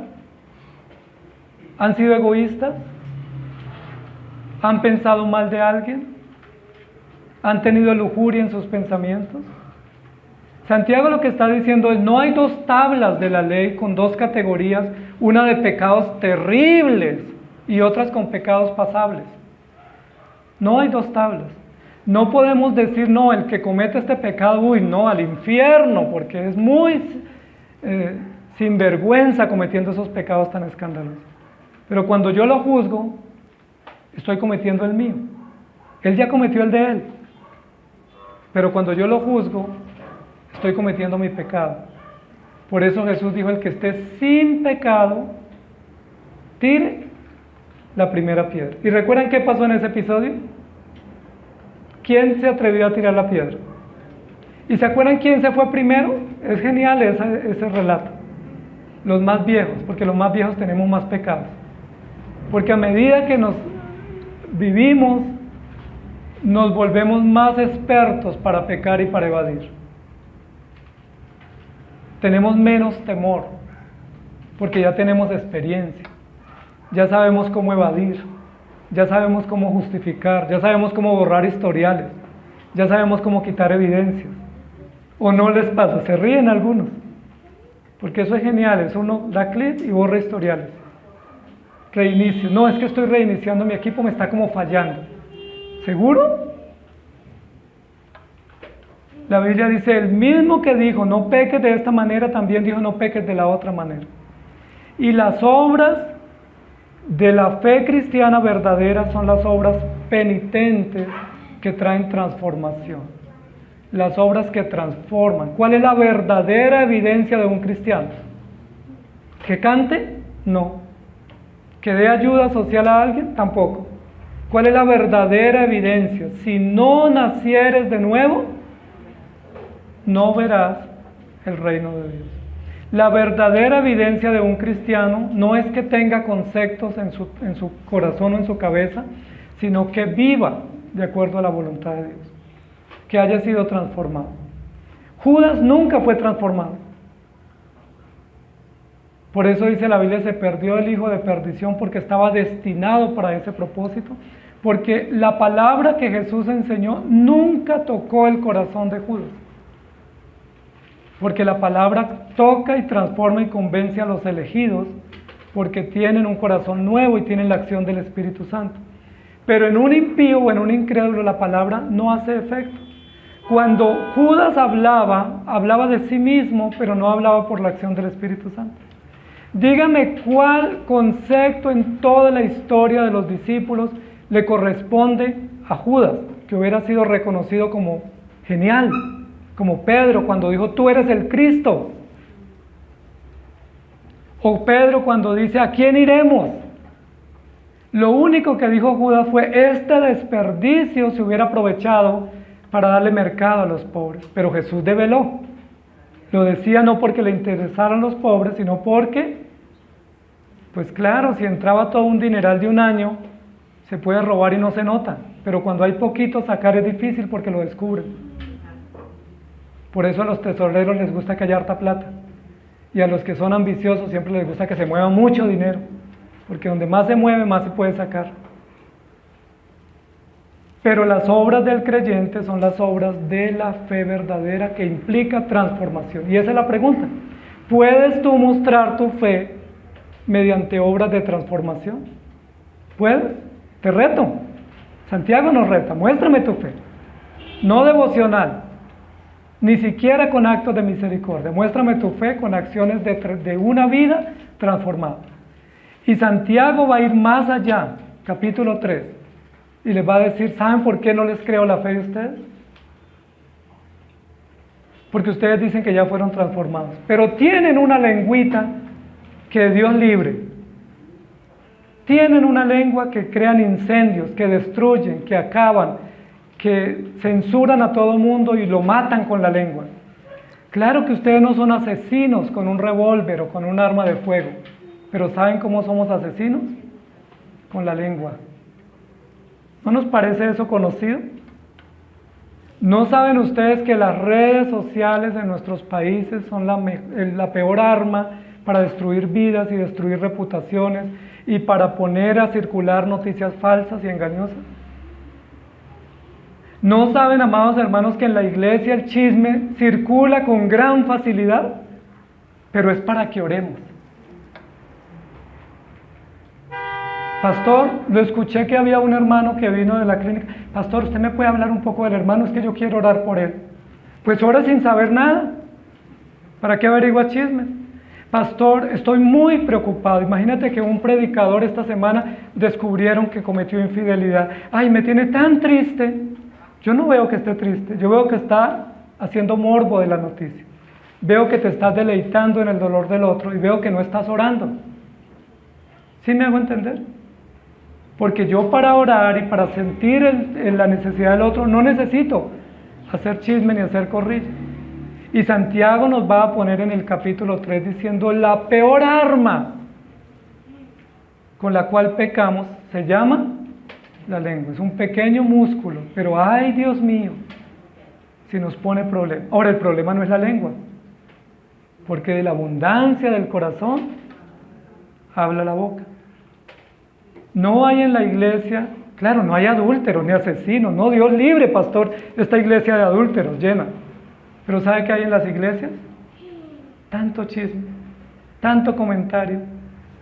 ¿Han sido egoístas? ¿Han pensado mal de alguien? ¿Han tenido lujuria en sus pensamientos? Santiago lo que está diciendo es, no hay dos tablas de la ley con dos categorías, una de pecados terribles y otras con pecados pasables. No hay dos tablas. No podemos decir, no, el que comete este pecado, uy, no, al infierno, porque es muy sinvergüenza cometiendo esos pecados tan escandalosos. Pero cuando yo lo juzgo, estoy cometiendo el mío. Él ya cometió el de él. Pero cuando yo lo juzgo, estoy cometiendo mi pecado. Por eso Jesús dijo, el que esté sin pecado, tire la primera piedra. ¿Y recuerdan qué pasó en ese episodio? ¿Quién se atrevió a tirar la piedra? ¿Y se acuerdan quién se fue primero? Es genial ese relato. Los más viejos, porque los más viejos tenemos más pecados. Porque a medida que nos vivimos, nos volvemos más expertos para pecar y para evadir. Tenemos menos temor, porque ya tenemos experiencia. Ya sabemos cómo evadir, ya sabemos cómo justificar, ya sabemos cómo borrar historiales, ya sabemos cómo quitar evidencias. ¿O no les pasa? Se ríen algunos, porque eso es genial, es uno da clic y borra historiales. Reinicio, no, es que estoy reiniciando mi equipo, me está como fallando. ¿Seguro? La Biblia dice, el mismo que dijo, no peques de esta manera, también dijo, no peques de la otra manera. Y las obras de la fe cristiana verdadera son las obras penitentes que traen transformación. Las obras que transforman. ¿Cuál es la verdadera evidencia de un cristiano? ¿Que cante? No. ¿Que dé ayuda social a alguien? Tampoco. ¿Cuál es la verdadera evidencia? Si no nacieres de nuevo, no verás el reino de Dios. La verdadera evidencia de un cristiano no es que tenga conceptos en su corazón o en su cabeza, sino que viva de acuerdo a la voluntad de Dios, que haya sido transformado. Judas nunca fue transformado. Por eso dice la Biblia, se perdió el hijo de perdición porque estaba destinado para ese propósito, porque la palabra que Jesús enseñó nunca tocó el corazón de Judas. Porque la palabra toca y transforma y convence a los elegidos, porque tienen un corazón nuevo y tienen la acción del Espíritu Santo. Pero en un impío o en un incrédulo la palabra no hace efecto. Cuando Judas hablaba de sí mismo, pero no hablaba por la acción del Espíritu Santo. Dígame cuál concepto en toda la historia de los discípulos le corresponde a Judas, que hubiera sido reconocido como genial, como Pedro cuando dijo, tú eres el Cristo. O Pedro cuando dice, ¿a quién iremos? Lo único que dijo Judas fue, este desperdicio se hubiera aprovechado para darle mercado a los pobres. Pero Jesús develó. Lo decía no porque le interesaran los pobres, sino porque, pues claro, si entraba todo un dineral de un año, se puede robar y no se nota. Pero cuando hay poquito, sacar es difícil porque lo descubren. Por eso a los tesoreros les gusta que haya harta plata. Y a los que son ambiciosos siempre les gusta que se mueva mucho dinero. Porque donde más se mueve, más se puede sacar. Pero las obras del creyente son las obras de la fe verdadera que implica transformación. Y esa es la pregunta. ¿Puedes tú mostrar tu fe mediante obras de transformación? ¿Puedes? Te reto. Santiago nos reta. Muéstrame tu fe. No devocional. Ni siquiera con actos de misericordia. Muéstrame tu fe con acciones de una vida transformada. Y Santiago va a ir más allá, capítulo 3, y les va a decir, ¿saben por qué no les creo la fe de ustedes? Porque ustedes dicen que ya fueron transformados, pero tienen una lengüita que Dios libre. Tienen una lengua que crean incendios, que destruyen, que acaban, que censuran a todo mundo y lo matan con la lengua. Claro que ustedes no son asesinos con un revólver o con un arma de fuego, pero ¿saben cómo somos asesinos? Con la lengua. ¿No nos parece eso conocido? ¿No saben ustedes que las redes sociales en nuestros países son la peor arma para destruir vidas y destruir reputaciones y para poner a circular noticias falsas y engañosas? ¿No saben, amados hermanos, que en la iglesia el chisme circula con gran facilidad? Pero es para que oremos. Pastor, lo escuché que había un hermano que vino de la clínica. Pastor, ¿usted me puede hablar un poco del hermano? Es que yo quiero orar por él. Pues ora sin saber nada. ¿Para qué averigua chismes? Pastor, estoy muy preocupado. Imagínate que un predicador esta semana descubrieron que cometió infidelidad. Ay, me tiene tan triste. Yo no veo que esté triste. Yo veo que está haciendo morbo de la noticia. Veo que te estás deleitando en el dolor del otro y veo que no estás orando. ¿Sí me hago entender? Porque yo para orar y para sentir la necesidad del otro no necesito hacer chisme ni hacer corrilla. Y Santiago nos va a poner en el capítulo 3 diciendo la peor arma con la cual pecamos se llama la lengua. Es un pequeño músculo, pero ay Dios mío, si nos pone problema. Ahora el problema no es la lengua, porque de la abundancia del corazón habla la boca. No hay en la iglesia, claro, no hay adúlteros ni asesinos, no, Dios libre, pastor, esta iglesia de adúlteros llena. Pero ¿sabe qué hay en las iglesias? Tanto chisme, tanto comentario,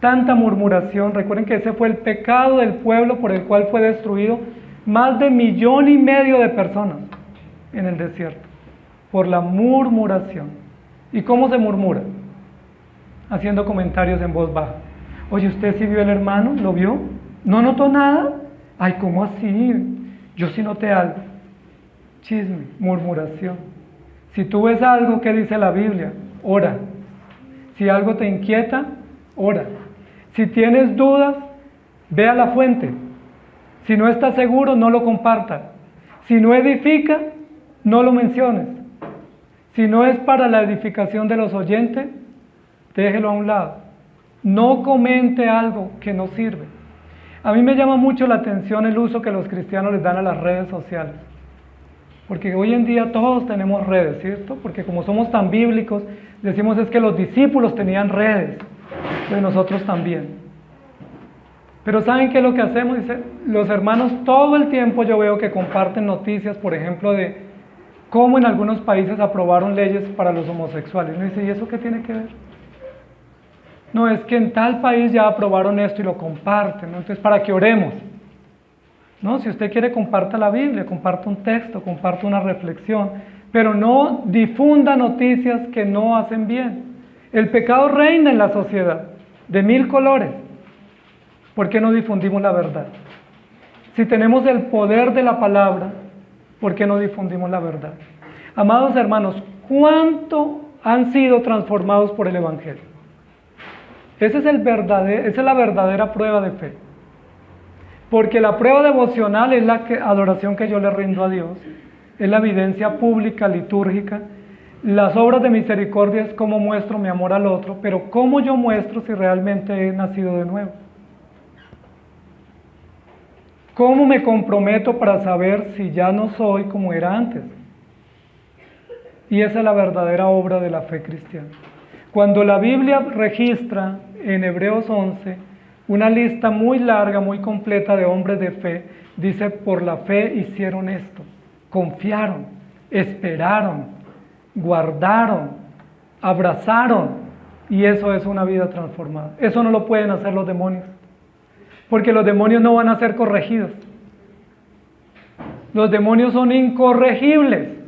tanta murmuración. Recuerden que ese fue el pecado del pueblo por el cual fue destruido más de 1,5 millones de personas en el desierto, por la murmuración. ¿Y cómo se murmura? Haciendo comentarios en voz baja. Oye, ¿usted sí vio el hermano? ¿Lo vio? ¿No notó nada? Ay, ¿cómo así? Yo sí noté algo. Chisme, murmuración. Si tú ves algo que dice la Biblia, ora. Si algo te inquieta, ora. Si tienes dudas, ve a la fuente. Si no estás seguro, no lo compartas. Si no edifica, no lo menciones. Si no es para la edificación de los oyentes, déjelo a un lado. No comente algo que no sirve. A mí me llama mucho la atención el uso que los cristianos les dan a las redes sociales. Porque hoy en día todos tenemos redes, ¿cierto? Porque como somos tan bíblicos, decimos es que los discípulos tenían redes, pues nosotros también. Pero ¿saben qué es lo que hacemos? Dice, los hermanos todo el tiempo yo veo que comparten noticias, por ejemplo, de cómo en algunos países aprobaron leyes para los homosexuales. Y dice, ¿y eso qué tiene que ver? No, es que en tal país ya aprobaron esto y lo comparten, ¿no? Entonces para que oremos. No, si usted quiere, comparta la Biblia, comparta un texto, comparta una reflexión, pero no difunda noticias que no hacen bien. El pecado reina en la sociedad, de 1000 colores. ¿Por qué no difundimos la verdad? Si tenemos el poder de la palabra, ¿por qué no difundimos la verdad? Amados hermanos, ¿cuánto han sido transformados por el Evangelio? Esa es la verdadera prueba de fe. Porque la prueba devocional es la adoración que yo le rindo a Dios, es la evidencia pública, litúrgica. Las obras de misericordia es cómo muestro mi amor al otro, pero ¿cómo yo muestro si realmente he nacido de nuevo? ¿Cómo me comprometo para saber si ya no soy como era antes? Y esa es la verdadera obra de la fe cristiana. Cuando la Biblia registra en Hebreos 11 una lista muy larga, muy completa de hombres de fe, dice: por la fe hicieron esto, confiaron, esperaron, guardaron, abrazaron, y eso es una vida transformada. Eso no lo pueden hacer los demonios, porque los demonios no van a ser corregidos. Los demonios son incorregibles,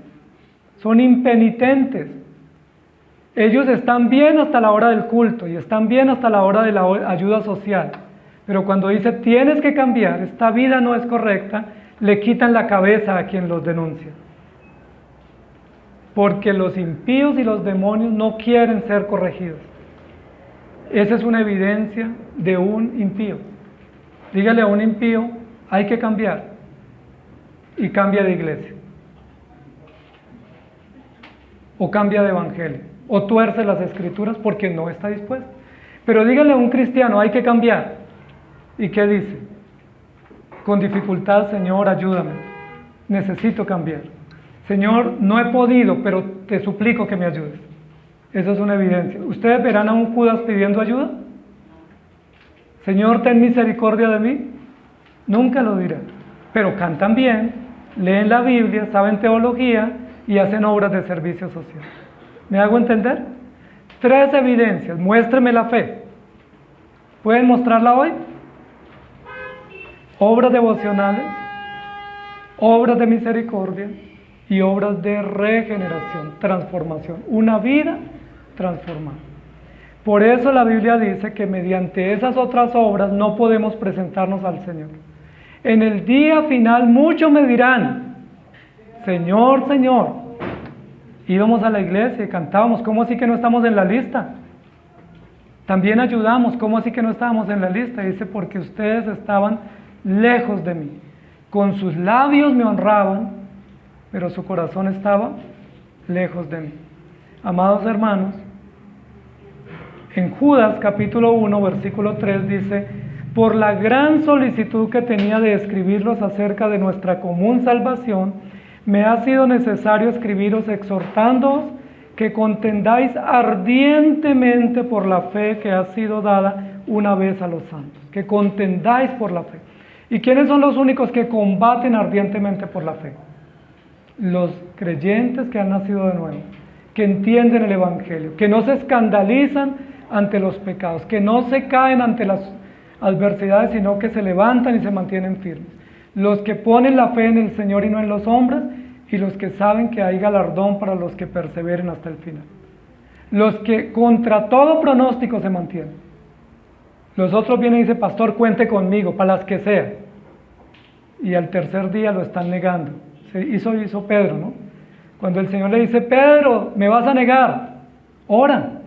son impenitentes. Ellos están bien hasta la hora del culto y están bien hasta la hora de la ayuda social, pero cuando dice tienes que cambiar, esta vida no es correcta, le quitan la cabeza a quien los denuncia. Porque los impíos y los demonios no quieren ser corregidos. Esa es una evidencia de un impío. Dígale a un impío: hay que cambiar, y cambia de iglesia, o cambia de evangelio, o tuerce las escrituras porque no está dispuesto. Pero dígale a un cristiano: hay que cambiar, ¿y qué dice? Con dificultad: Señor, ayúdame, necesito cambiar. Señor, no he podido, pero te suplico que me ayudes. Esa es una evidencia. ¿Ustedes verán a un Judas pidiendo ayuda? Señor, ten misericordia de mí. Nunca lo dirán, pero cantan bien, leen la Biblia, saben teología y hacen obras de servicio social. ¿Me hago entender? 3 evidencias. Muéstreme la fe. ¿Pueden mostrarla hoy? Obras devocionales, obras de misericordia y obras de regeneración, transformación. Una vida transformada. Por eso la Biblia dice que mediante esas otras obras no podemos presentarnos al Señor. En el día final muchos me dirán: Señor, Señor, íbamos a la iglesia y cantábamos, ¿cómo así que no estamos en la lista? También ayudamos, ¿cómo así que no estábamos en la lista? Dice: porque ustedes estaban lejos de mí. Con sus labios me honraban, pero su corazón estaba lejos de mí. Amados hermanos, en Judas capítulo 1, versículo 3 dice: por la gran solicitud que tenía de escribirlos acerca de nuestra común salvación, me ha sido necesario escribiros exhortándoos que contendáis ardientemente por la fe que ha sido dada una vez a los santos. Que contendáis por la fe. ¿Y quiénes son los únicos que combaten ardientemente por la fe? Los creyentes que han nacido de nuevo, que entienden el Evangelio, que no se escandalizan ante los pecados, que no se caen ante las adversidades, sino que se levantan y se mantienen firmes. Los que ponen la fe en el Señor y no en los hombres, y los que saben que hay galardón para los que perseveren hasta el final. Los que contra todo pronóstico se mantienen. Los otros vienen y dicen: pastor, cuente conmigo, para las que sea. Y al tercer día lo están negando. Hizo Pedro, ¿no? Cuando el Señor le dice: Pedro, me vas a negar, ora.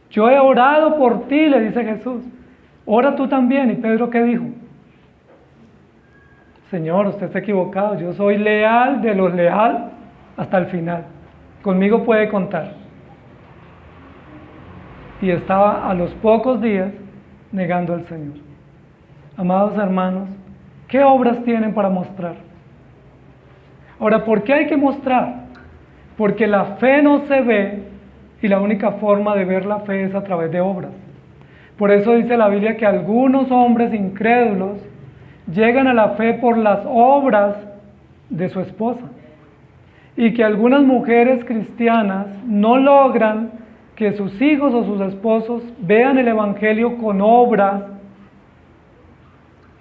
Yo he orado por ti, le dice Jesús. Ora tú también. ¿Y Pedro qué dijo? Señor, usted está equivocado, yo soy leal de los leales hasta el final, conmigo puede contar. Y estaba a los pocos días negando al Señor. Amados hermanos, ¿qué obras tienen para mostrar? Ahora, ¿por qué hay que mostrar? Porque la fe no se ve, y la única forma de ver la fe es a través de obras. Por eso dice la Biblia que algunos hombres incrédulos llegan a la fe por las obras de su esposa, y que algunas mujeres cristianas no logran que sus hijos o sus esposos vean el Evangelio con obras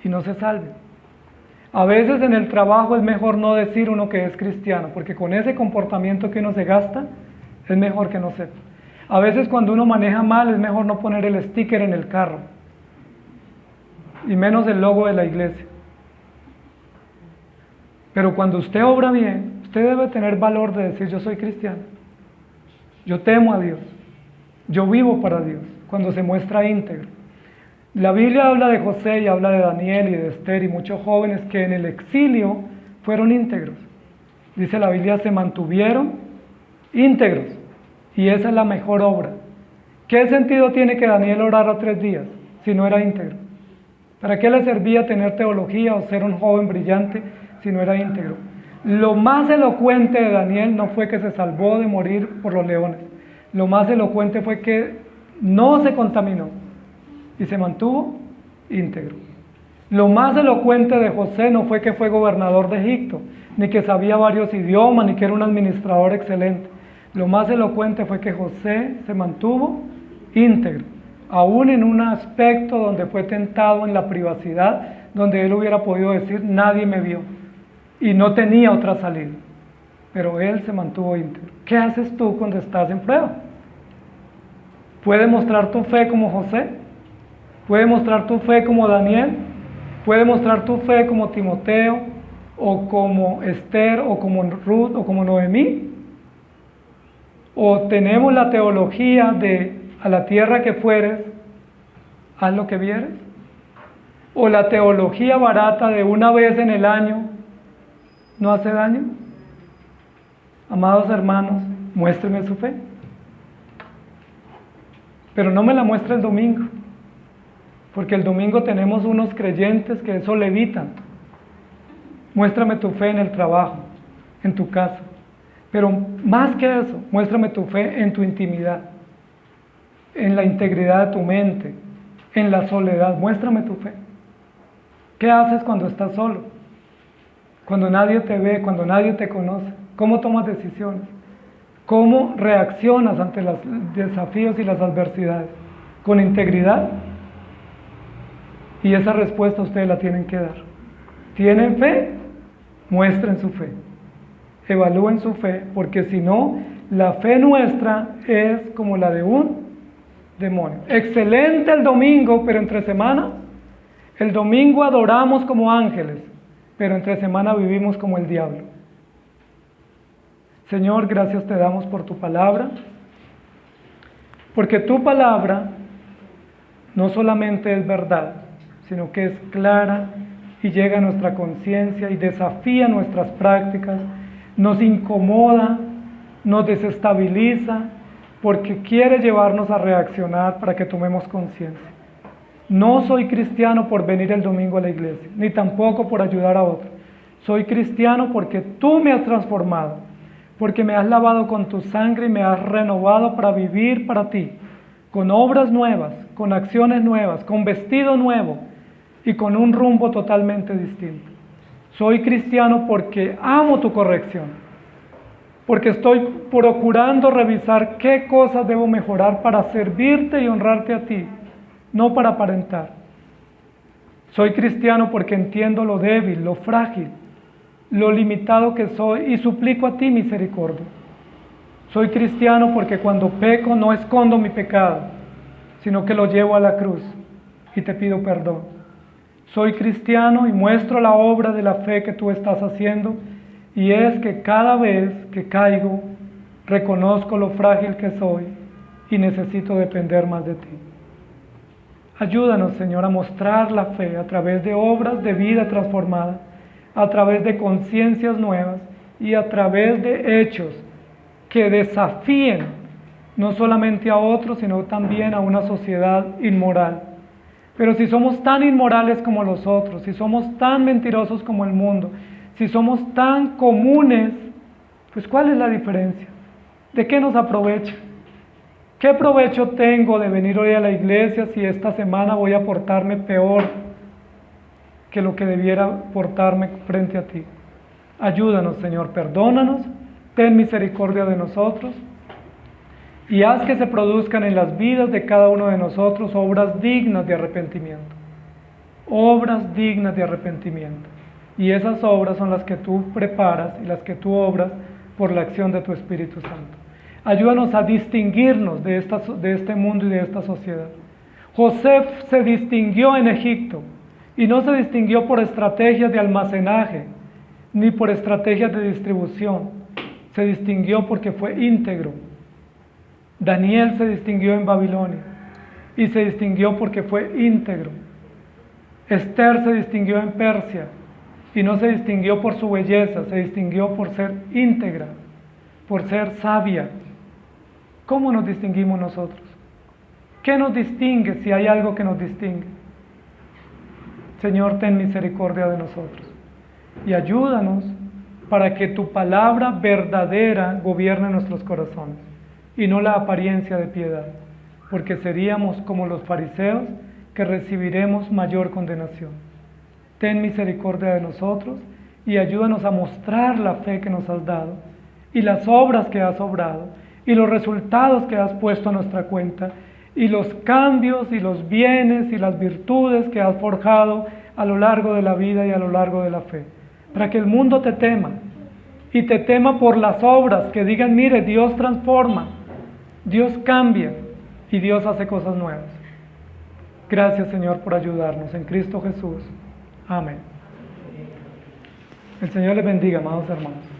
y no se salven. A veces en el trabajo es mejor no decir uno que es cristiano, porque con ese comportamiento que uno se gasta, es mejor que no sepa. A veces cuando uno maneja mal es mejor no poner el sticker en el carro, y menos el logo de la iglesia. Pero cuando usted obra bien, usted debe tener valor de decir: yo soy cristiano, yo temo a Dios, yo vivo para Dios, cuando se muestra íntegro. La Biblia habla de José y habla de Daniel y de Esther y muchos jóvenes que en el exilio fueron íntegros. Dice la Biblia, se mantuvieron íntegros, y esa es la mejor obra. ¿Qué sentido tiene que Daniel orara 3 días si no era íntegro? ¿Para qué le servía tener teología o ser un joven brillante si no era íntegro? Lo más elocuente de Daniel no fue que se salvó de morir por los leones. Lo más elocuente fue que no se contaminó y se mantuvo íntegro. Lo más elocuente de José no fue que fue gobernador de Egipto, ni que sabía varios idiomas, ni que era un administrador excelente. Lo más elocuente fue que José se mantuvo íntegro, aún en un aspecto donde fue tentado en la privacidad, donde él hubiera podido decir: nadie me vio, y no tenía otra salida. Pero él se mantuvo íntegro. ¿Qué haces tú cuando estás en prueba? ¿Puedes mostrar tu fe como José? ¿Puedes mostrar tu fe como Daniel? ¿Puedes mostrar tu fe como Timoteo, o como Esther, o como Ruth, o como Noemí? ¿O tenemos la teología de a la tierra que fueres, haz lo que vieres? ¿O la teología barata de una vez en el año no hace daño? Amados hermanos, muéstrenme su fe. Pero no me la muestre el domingo, porque el domingo tenemos unos creyentes que eso le evitan. Muéstrame tu fe en el trabajo, en tu casa. Pero más que eso, muéstrame tu fe en tu intimidad, en la integridad de tu mente, en la soledad. Muéstrame tu fe. ¿Qué haces cuando estás solo? Cuando nadie te ve, cuando nadie te conoce. ¿Cómo tomas decisiones? ¿Cómo reaccionas ante los desafíos y las adversidades? ¿Con integridad? Y esa respuesta ustedes la tienen que dar. ¿Tienen fe? Muestren su fe. Evalúen su fe, porque si no, la fe nuestra es como la de un demonio. Excelente el domingo, pero entre semana, el domingo adoramos como ángeles, pero entre semana vivimos como el diablo. Señor, gracias te damos por tu palabra, porque tu palabra no solamente es verdad, sino que es clara y llega a nuestra conciencia y desafía nuestras prácticas, nos incomoda, nos desestabiliza, porque quiere llevarnos a reaccionar para que tomemos conciencia. No soy cristiano por venir el domingo a la iglesia, ni tampoco por ayudar a otros. Soy cristiano porque tú me has transformado, porque me has lavado con tu sangre y me has renovado para vivir para ti, con obras nuevas, con acciones nuevas, con vestido nuevo y con un rumbo totalmente distinto. Soy cristiano porque amo tu corrección, porque estoy procurando revisar qué cosas debo mejorar para servirte y honrarte a ti, no para aparentar. Soy cristiano porque entiendo lo débil, lo frágil, lo limitado que soy y suplico a ti misericordia. Soy cristiano porque cuando peco no escondo mi pecado, sino que lo llevo a la cruz y te pido perdón. Soy cristiano y muestro la obra de la fe que tú estás haciendo, y es que cada vez que caigo, reconozco lo frágil que soy y necesito depender más de ti. Ayúdanos, Señor, a mostrar la fe a través de obras de vida transformada, a través de conciencias nuevas y a través de hechos que desafíen no solamente a otros, sino también a una sociedad inmoral. Pero si somos tan inmorales como los otros, si somos tan mentirosos como el mundo, si somos tan comunes, pues ¿cuál es la diferencia? ¿De qué nos aprovecha? ¿Qué provecho tengo de venir hoy a la iglesia si esta semana voy a portarme peor que lo que debiera portarme frente a ti? Ayúdanos, Señor, perdónanos, ten misericordia de nosotros y haz que se produzcan en las vidas de cada uno de nosotros obras dignas de arrepentimiento. Obras dignas de arrepentimiento. Y esas obras son las que tú preparas y las que tú obras por la acción de tu Espíritu Santo. Ayúdanos a distinguirnos de este mundo y de esta sociedad. José se distinguió en Egipto y no se distinguió por estrategias de almacenaje ni por estrategias de distribución. Se distinguió porque fue íntegro. Daniel se distinguió en Babilonia y se distinguió porque fue íntegro. Esther se distinguió en Persia y no se distinguió por su belleza, se distinguió por ser íntegra, por ser sabia. ¿Cómo nos distinguimos nosotros? ¿Qué nos distingue si hay algo que nos distingue? Señor, ten misericordia de nosotros y ayúdanos para que tu palabra verdadera gobierne nuestros corazones y no la apariencia de piedad, porque seríamos como los fariseos que recibiremos mayor condenación. Ten misericordia de nosotros y ayúdanos a mostrar la fe que nos has dado y las obras que has obrado y los resultados que has puesto a nuestra cuenta y los cambios y los bienes y las virtudes que has forjado a lo largo de la vida y a lo largo de la fe, para que el mundo te tema y te tema por las obras, que digan, mire, Dios transforma, Dios cambia y Dios hace cosas nuevas. Gracias, Señor, por ayudarnos en Cristo Jesús. Amén. El Señor les bendiga, amados hermanos.